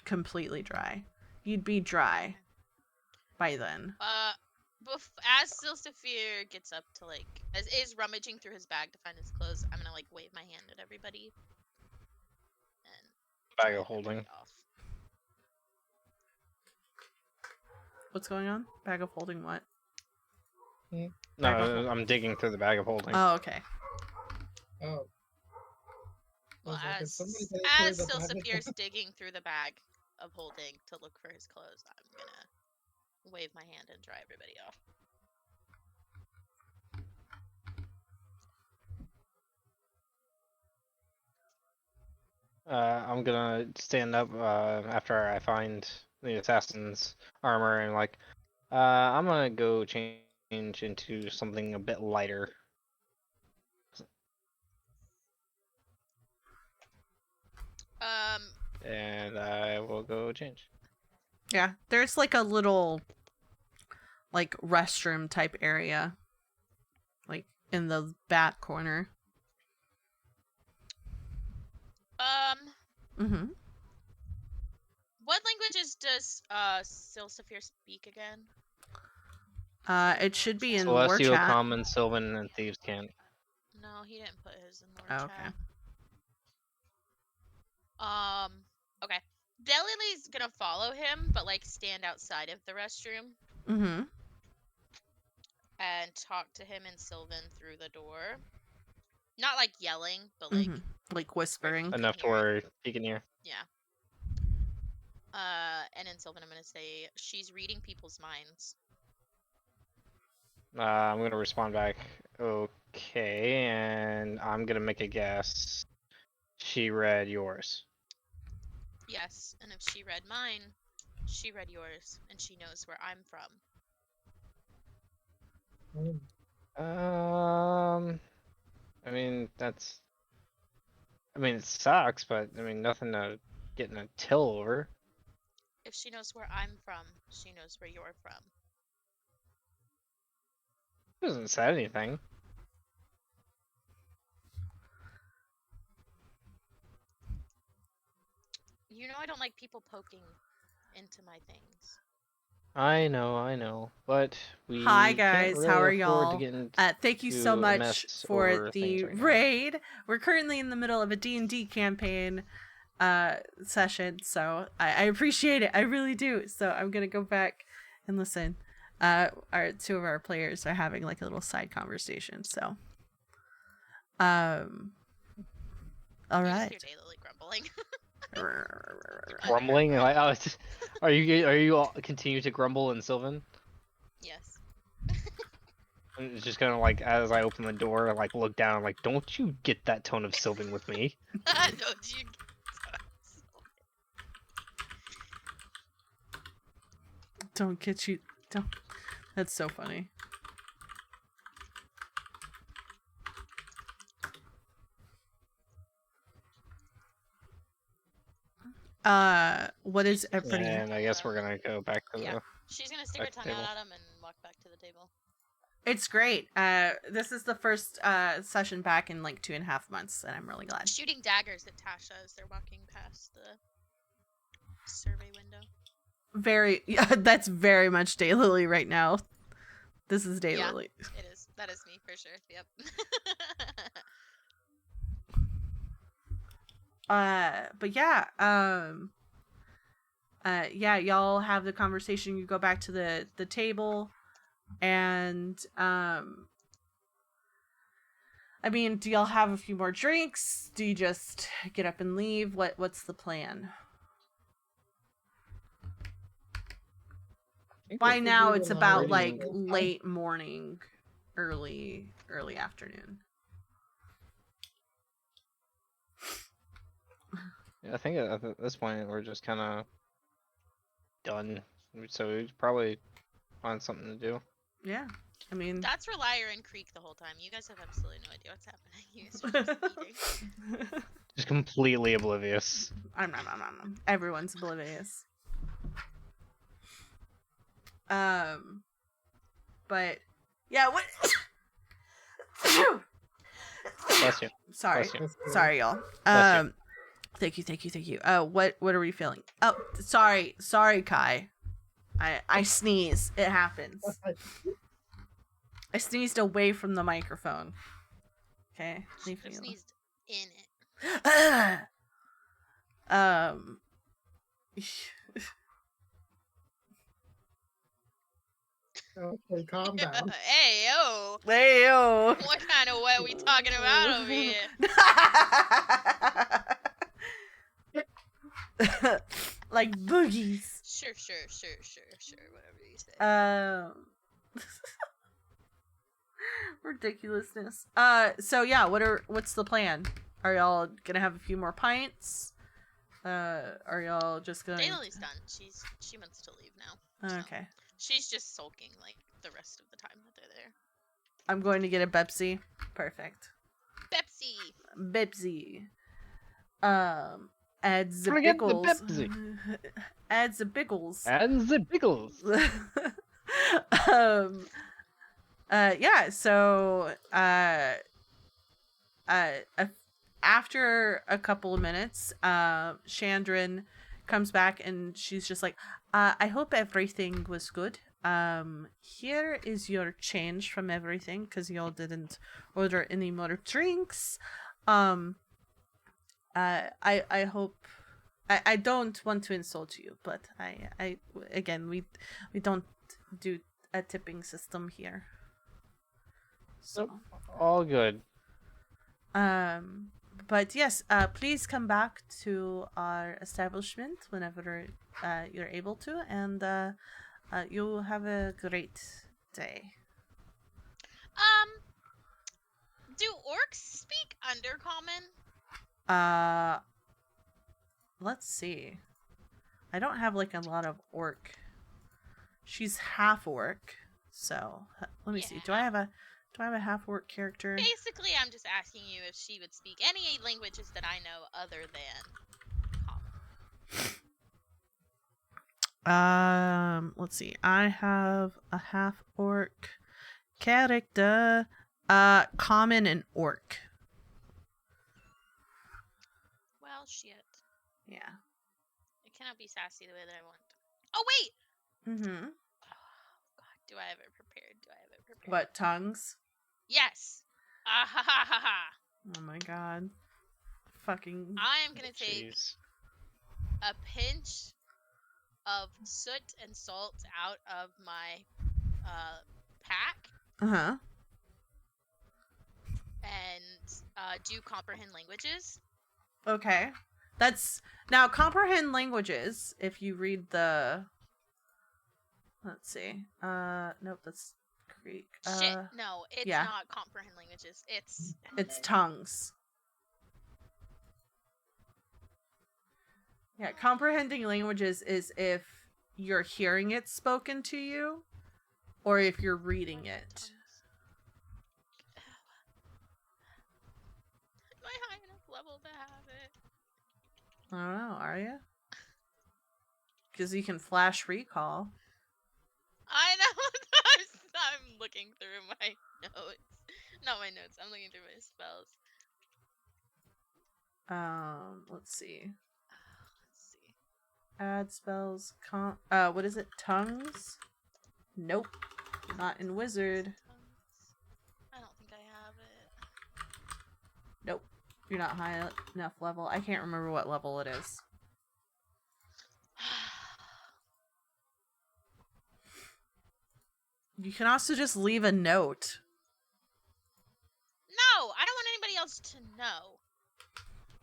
completely dry. You'd be dry by then. As Silsafir gets up to as is rummaging through his bag to find his clothes, I'm gonna wave my hand at everybody. And Bag dry of holding. everybody off. What's going on? Bag of holding what? No, Bag of I'm digging through the bag of holding. Oh, okay. Oh. I Well, was like, is as somebody gonna clear the bag? Silsafir's digging through the bag of holding to look for his clothes, I'm gonna wave my hand and dry everybody off. I'm gonna stand up after I find the assassin's armor and I'm gonna go change into something a bit lighter. And I will go change. Yeah, there's like a little, like, restroom type area, like, in the back corner. Mm-hmm. What languages does Silsafir speak again? It should be in Celestial, war chat. Common, Sylvan, and Thieves' Cant. No, he didn't put his in Oh, war okay. chat. Okay. Delily's gonna follow him, but stand outside of the restroom Mm-hmm. and talk to him in Sylvan through the door. Not yelling, but Mm-hmm. Like whispering. can Enough to hear where he can hear. yeah. And in Sylvan, I'm gonna say she's reading people's minds. I'm gonna respond back. Okay, and I'm gonna make a guess. She read yours. Yes, and if she read mine, she read yours, and she knows where I'm from. I mean that's. I mean it sucks, but I mean nothing to get in a till over. If she knows where I'm from, she knows where you're from. It hasn't said anything. You know I don't like people poking into my things. I know, but we Hi can't guys, really how are afford y'all? to get into Thank you so a much mess for over things the right now. raid. We're currently in the middle of a D&D campaign session, so I appreciate it. I really do. So I'm gonna go back and listen. Our two of our players are having like a little side conversation. So, all You right. just hear Daylily grumbling. Grumbling? Like, oh, it's just, are you all continue to grumble in Sylvan? Yes. And it's just kind of like as I open the door, like look down, like don't you get that tone of Sylvan with me? Don't you? Don't get you. Don't. That's so funny. What is everybody? And I guess we're gonna go back to Yeah. the. She's gonna stick her Back to tongue out table. at him and walk back to the table. It's great. This is the first session back in like 2.5 months, and I'm really glad. Shooting daggers at Tasha as they're walking past the survey window. Very, yeah, that's very much Daylily right now. This is Daylily. Yeah, it is. That is me for sure. Yep. But yeah, yeah, y'all have the conversation. You go back to the table, and I mean, do y'all have a few more drinks? Do you just get up and leave? What's the plan? By now, it's about like late morning, early afternoon. Yeah, I think at this point we're just kind of done. So we'd probably find something to do. Yeah, I mean, That's Relier and Creek the whole time. You guys have absolutely no idea what's happening. You guys are just eating. Just completely oblivious. I'm not. Everyone's oblivious. But yeah, what? Bless you. Sorry, Bless you. sorry, y'all. Bless you. Thank you. What are we feeling? Oh, sorry, Kai. I sneeze. It happens. I sneezed away from the microphone. Okay, She leave could me have alone. sneezed in it. Okay, calm down. Hey yo! Heyo. What kind of wet we talking about over here? Like boogies. Sure. Whatever you say. Ridiculousness. So yeah, what's the plan? Are y'all gonna have a few more pints? Are y'all just gonna? Daylily's done. She wants to leave now. So Okay. she's just sulking like the rest of the time that they're there. I'm going to get a Pepsi. Perfect. Pepsi. Pepsi. Adds the Gonna get the pickles. Pepsi. Adds the pickles. And the pickles. Yeah, so after a couple of minutes, Chandran comes back and she's just like, I hope everything was good. Here is your change from everything because y'all didn't order any more drinks. I hope I don't want to insult you, but I again we don't do a tipping system here. So All good. But yes, please come back to our establishment whenever you're able to, and you'll have a great day. Do orcs speak Undercommon? Let's see. I don't have like a lot of orc. She's half orc, so let me see. Do I have a half orc character? Basically, I'm just asking you if she would speak any languages that I know other than common. Let's see. I have a half orc character. Common and orc. Well, shit. Yeah. I cannot be sassy the way that I want. Oh, wait! Mm-hmm. Oh, God. Do I have it prepared? What, tongues? Yes! Ah ha ha ha ha! Oh my god. Fucking. I am gonna take Jeez. a pinch of soot and salt out of my pack Uh-huh. and do comprehend languages. Okay. That's now comprehend languages. If you read the, let's see. Nope, that's Greek. Shit, no, it's yeah. not comprehend languages. It's tongues. Yeah, comprehending languages is if you're hearing it spoken to you, or if you're reading it. Am I high enough level to have it? I don't know, are you? Because you can flash recall. I know. I'm looking through my notes. Not my notes. I'm looking through my spells. Let's see. Let's see. Add spells. What is it? Tongues? Nope. Not in wizard. I don't think I have it. Nope. You're not high enough level. I can't remember what level it is. You can also just leave a note. No, I don't want anybody else to know.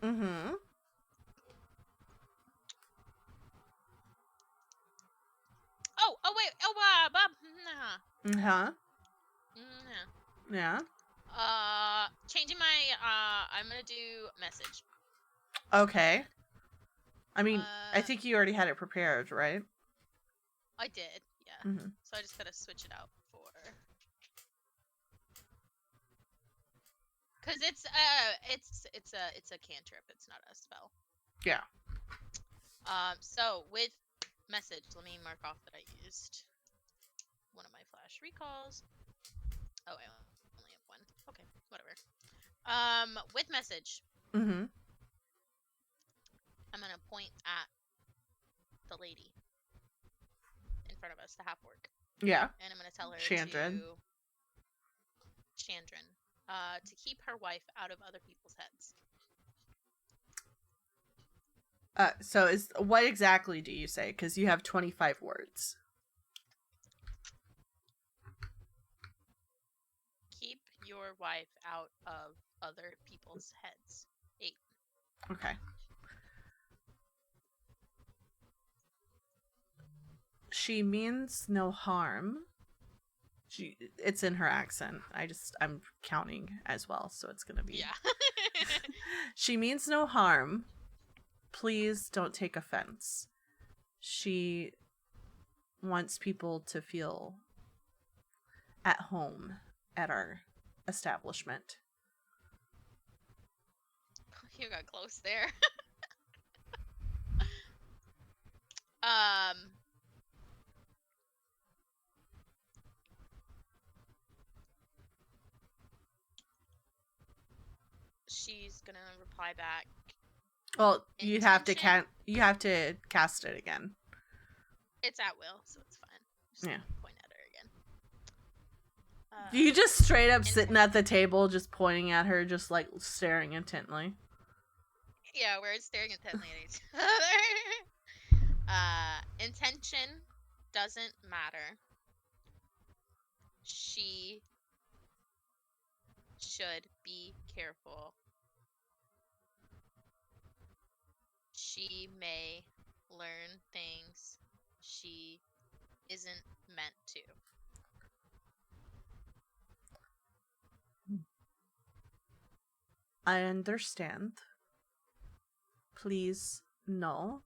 Mm-hmm. Oh wait. Uh-huh. Yeah. Changing my I'm gonna do message. Okay. I mean, I think you already had it prepared, right? I did, yeah. Mm-hmm. So I just gotta switch it out for. Cause it's a cantrip. It's not a spell. Yeah. So with message, let me mark off that I used one of my flash recalls. Oh, I only have one. Okay, whatever. With message, Mm-hmm. I'm gonna point at the lady in front of us, the half orc, Yeah. and I'm gonna tell her Chandran. to keep her wife out of other people's heads. So what exactly do you say? Because you have 25 words. Keep your wife out of other people's heads. 8. Okay. She means no harm. It's in her accent. I'm counting as well, so it's gonna be. Yeah. She means no harm. Please don't take offense. She wants people to feel at home at our establishment. You got close there. She's gonna reply back. Well, you have to Intention? cast it again. It's at will, so it's fine. Just Yeah. point at her again. You just straight up sitting at the table, just pointing at her, just like staring intently. Yeah, we're staring intently at each other. Intention doesn't matter. She should be careful she may learn things she isn't meant to. I understand. Please, no.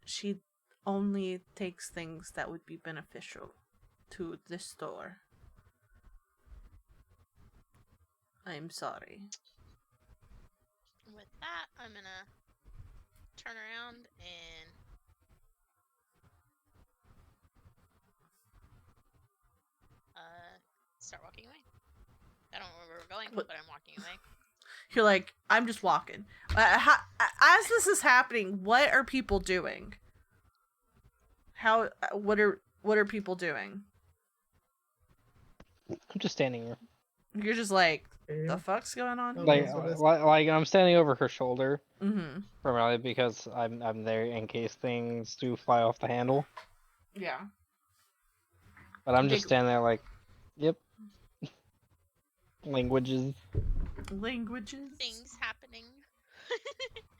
She only takes things that would be beneficial to the store. I'm sorry. With that, I'm gonna turn around and start walking away. I don't know where we're going, What? but I'm walking away. You're like, I'm just walking. As this is happening, what are people doing? What are people doing? I'm just standing here. You're just like, Yeah. the fuck's going on? Oh, Like, that's what it is. like I'm standing over her shoulder, Mm-hmm. primarily because I'm there in case things do fly off the handle. Yeah. But I'm just Big- standing there like, yep. Languages. Languages. Things happening.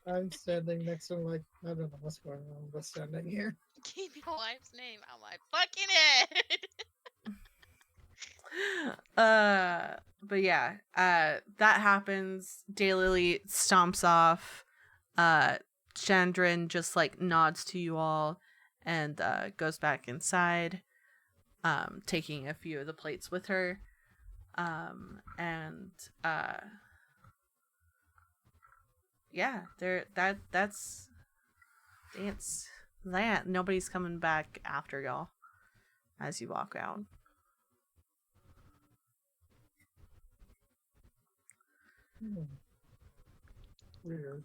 I'm standing next to him like, I don't know what's going on, but standing here. Keep your wife's name out my fucking head. But yeah, that happens. Daylily stomps off. Chandran just like nods to you all and goes back inside, taking a few of the plates with her. Yeah, that's that. Nobody's coming back after y'all as you walk out. Weird.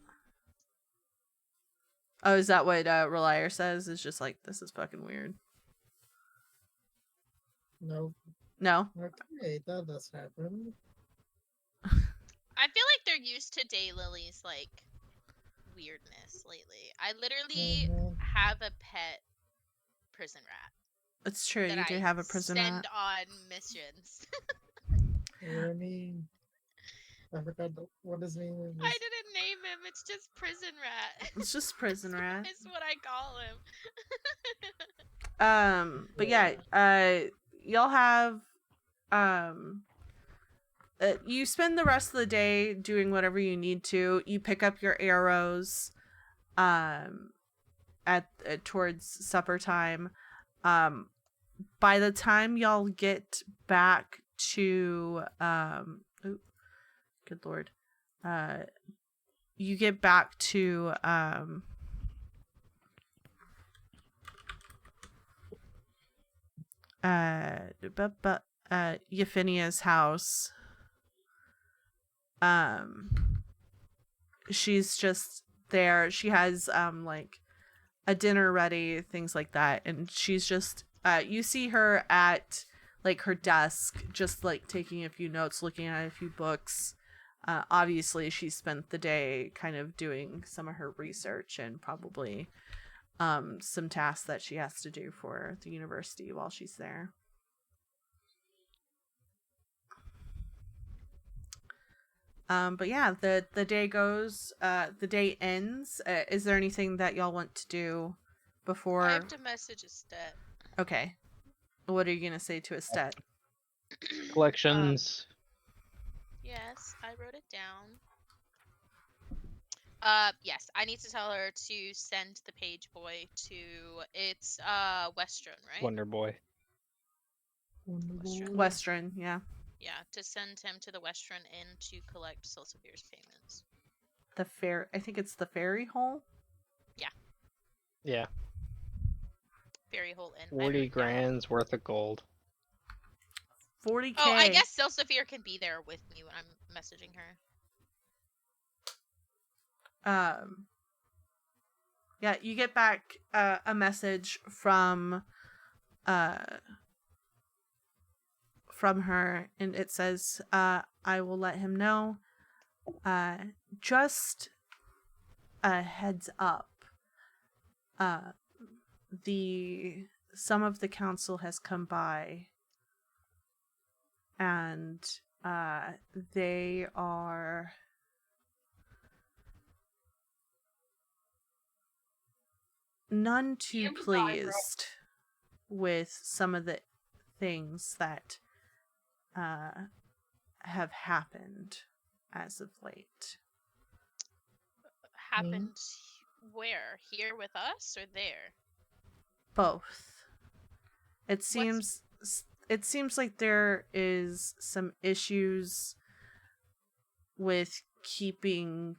Oh, is that what Relier says? Is just like, this is fucking weird. No. No? Okay, that does happen. I feel like they're used to Daylily's like weirdness lately. I literally Mhm. have a pet prison rat It's true, that you do I have a prison send rat. on missions. Remy. I forgot what his name is. I didn't name him. It's just prison rat. It's just prison rat. It's what I call him. But yeah, y'all have, you spend the rest of the day doing whatever you need to. You pick up your arrows, at towards supper time. By the time y'all get back to, good lord, you get back to, Euphinia's house. She's just there. She has like a dinner ready, things like that, and she's just you see her at like her desk, just like taking a few notes, looking at a few books. Obviously she spent the day kind of doing some of her research and probably some tasks that she has to do for the university while she's there. But yeah, the day goes, the day ends. Is there anything that y'all want to do before? I have to message Estet. Okay. What are you gonna say to Estet? Collections. Yes, I wrote it down. Yes, I need to tell her to send the page boy to it's Western, right? Wonder Boy. Western. Western, yeah. Yeah, to send him to the Western Inn to collect Silsevier's payments. I think it's the ferry hole. Yeah. Ferry Hole Inn. 40 grand's worth of gold. 40K. Oh, I guess Silsevier can be there with me when I'm messaging her. Yeah, you get back a message from her, and it says, I will let him know. Just a heads up. Some of the council has come by, and they are none too pleased with some of the things that have happened as of late. Happened where? Here with us or there? Both. It seems like there is some issues with keeping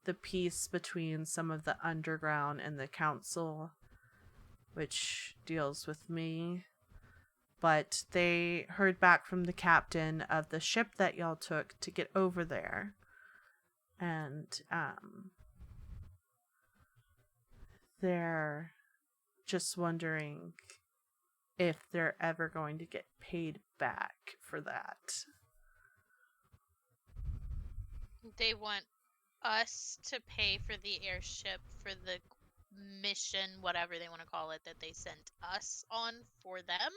the peace between some of the underground and the council, which deals with me. But they heard back from the captain of the ship that y'all took to get over there. And they're just wondering if they're ever going to get paid back for that. They want us to pay for the airship for the mission, whatever they want to call it, that they sent us on for them?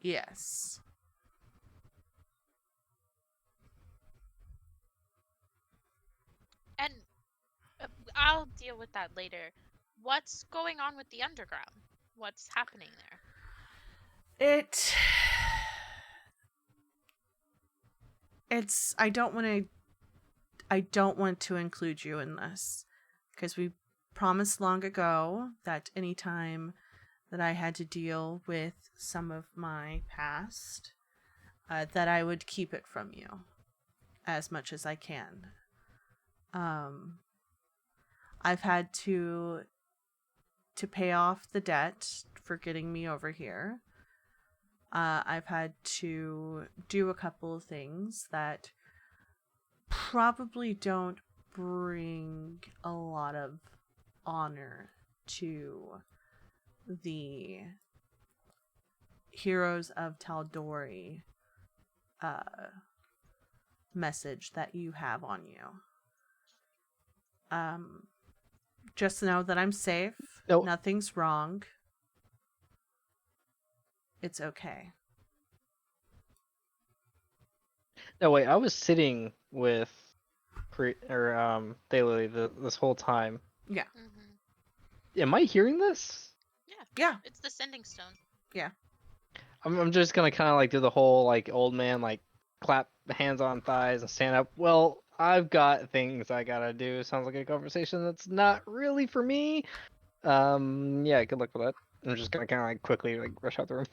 Yes. And I'll deal with that later. What's going on with the underground? What's happening there? It's I don't want to include you in this because we promised long ago that anytime that I had to deal with some of my past, that I would keep it from you as much as I can. I've had to pay off the debt for getting me over here. I've had to do a couple of things that probably don't bring a lot of honor to the Heroes of Tal'Dorei message that you have on you. Just know that I'm safe. No. Nothing's wrong. It's okay. No, wait. I was sitting with Daily this whole time. Yeah. Mm-hmm. Am I hearing this? Yeah. It's the sending stone. Yeah. I'm just gonna kind of like do the whole like old man like clap hands on thighs and stand up. Well, I've got things I gotta do. Sounds like a conversation that's not really for me. Yeah, good luck with that. I'm just gonna kind of like quickly like rush out the room.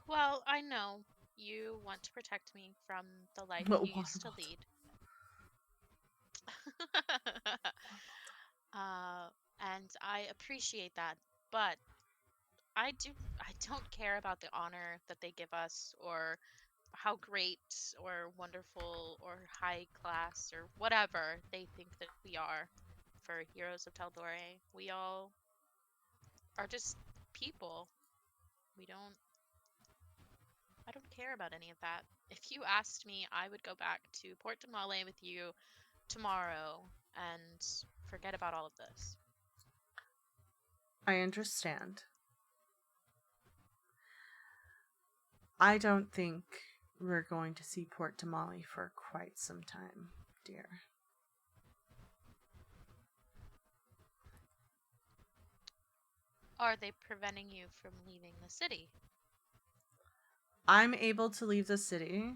Well, I know you want to protect me from the life What you used to water lead. And I appreciate that, but I don't care about the honor that they give us or how great or wonderful or high class or whatever they think that we are for Heroes of Tal'Dorei. We all are just people. I don't care about any of that. If you asked me, I would go back to Port Damale with you tomorrow and forget about all of this. I understand. I don't think we're going to see Port Damale for quite some time, dear. Are they preventing you from leaving the city? I'm able to leave the city.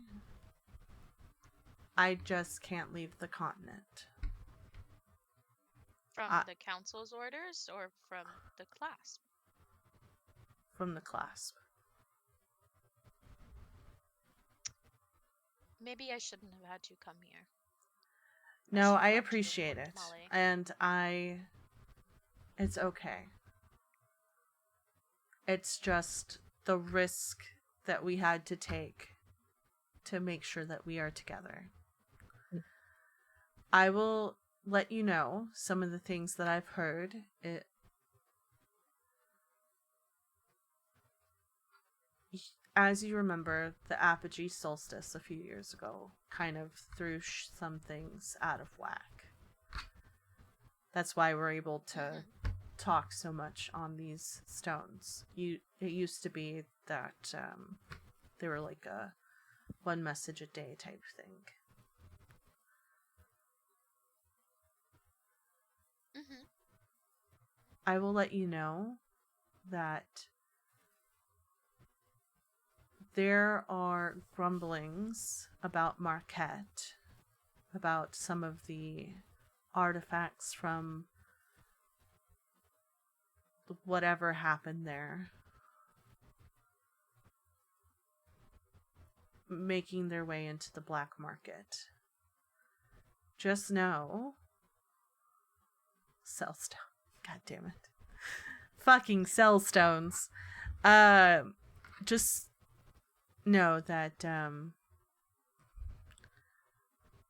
I just can't leave the continent. From the council's orders or from the clasp? From the clasp. Maybe I shouldn't have had you come here. No, I should've left you in appreciate Port it. Damale. And it's okay. It's just the risk that we had to take to make sure that we are together. I will let you know some of the things that I've heard. As you remember, the apogee solstice a few years ago kind of threw some things out of whack. That's why we're able to talk so much on these stones. It used to be that they were like a one message a day type thing. Mm-hmm. I will let you know that there are grumblings about Marquette, about some of the artifacts from whatever happened there making their way into the black market. Just know, Cellstone. God damn it. Fucking Cellstones. Just know that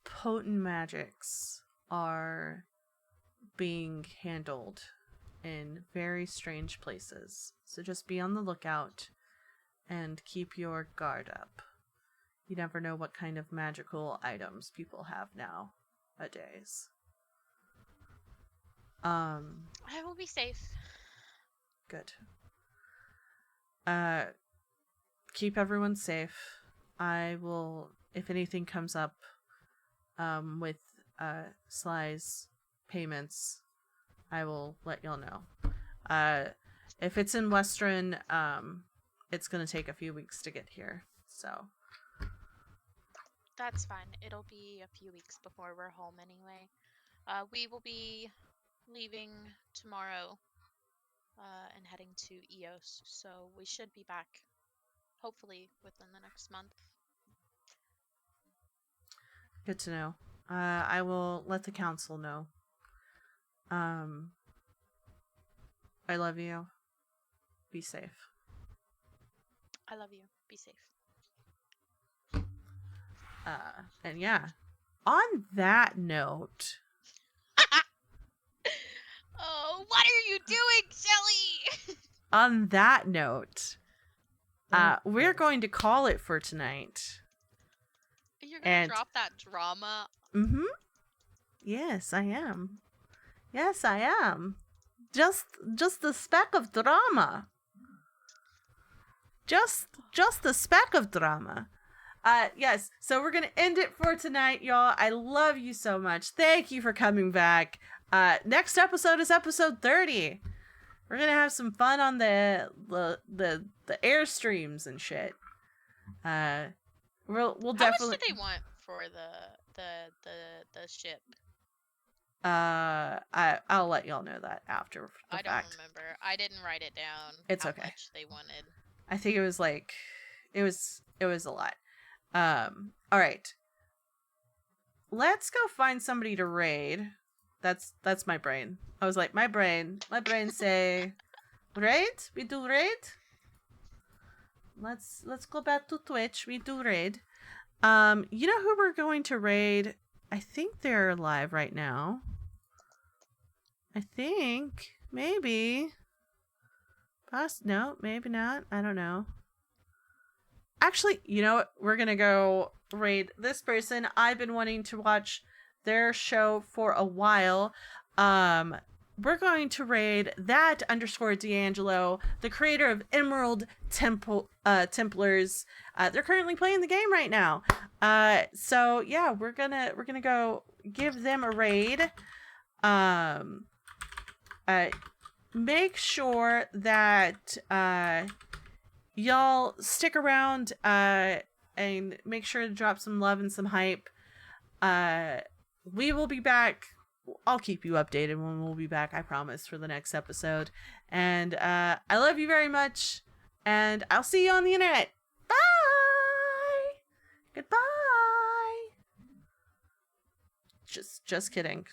potent magics are being handled in very strange places. So just be on the lookout and keep your guard up. You never know what kind of magical items people have nowadays. I will be safe. Good. Keep everyone safe. I will, if anything comes up with Sly's payments, I will let y'all know. If it's in Western, it's gonna take a few weeks to get here, so. That's fine. It'll be a few weeks before we're home anyway. We will be leaving tomorrow and heading to EOS, so we should be back hopefully within the next month. Good to know. I will let the council know. I love you. Be safe. I love you. Be safe. And yeah, on that note. Oh, what are you doing, Shelly? On that note, we're going to call it for tonight. You're gonna drop that drama? Mm-hmm. Yes, I am. Yes, I am. Just a speck of drama. Just a speck of drama. Yes, so we're gonna end it for tonight, y'all. I love you so much. Thank you for coming back. Next episode is episode 30. We're gonna have some fun on the airstreams and shit. We'll How definitely. much do they want for the ship? I'll let y'all know that after the fact. I don't remember. I didn't write it down. It's how okay. Much they wanted. I think it was like, it was a lot. All right. Let's go find somebody to raid. That's my brain. I was like, my brain say, raid? We do raid? Let's go back to Twitch. We do raid. You know who we're going to raid? I think they're live right now. I think. Maybe. No, maybe not. I don't know. Actually, you know what? We're gonna go raid this person. I've been wanting to watch their show for a while. We're going to raid that _D'Angelo, the creator of Emerald Templars. They're currently playing the game right now. So yeah, we're gonna go give them a raid. Make sure that y'all stick around and make sure to drop some love and some hype. We will be back. I'll keep you updated when we'll be back, I promise, for the next episode. And I love you very much, and I'll see you on the internet. Bye. Goodbye. Just kidding.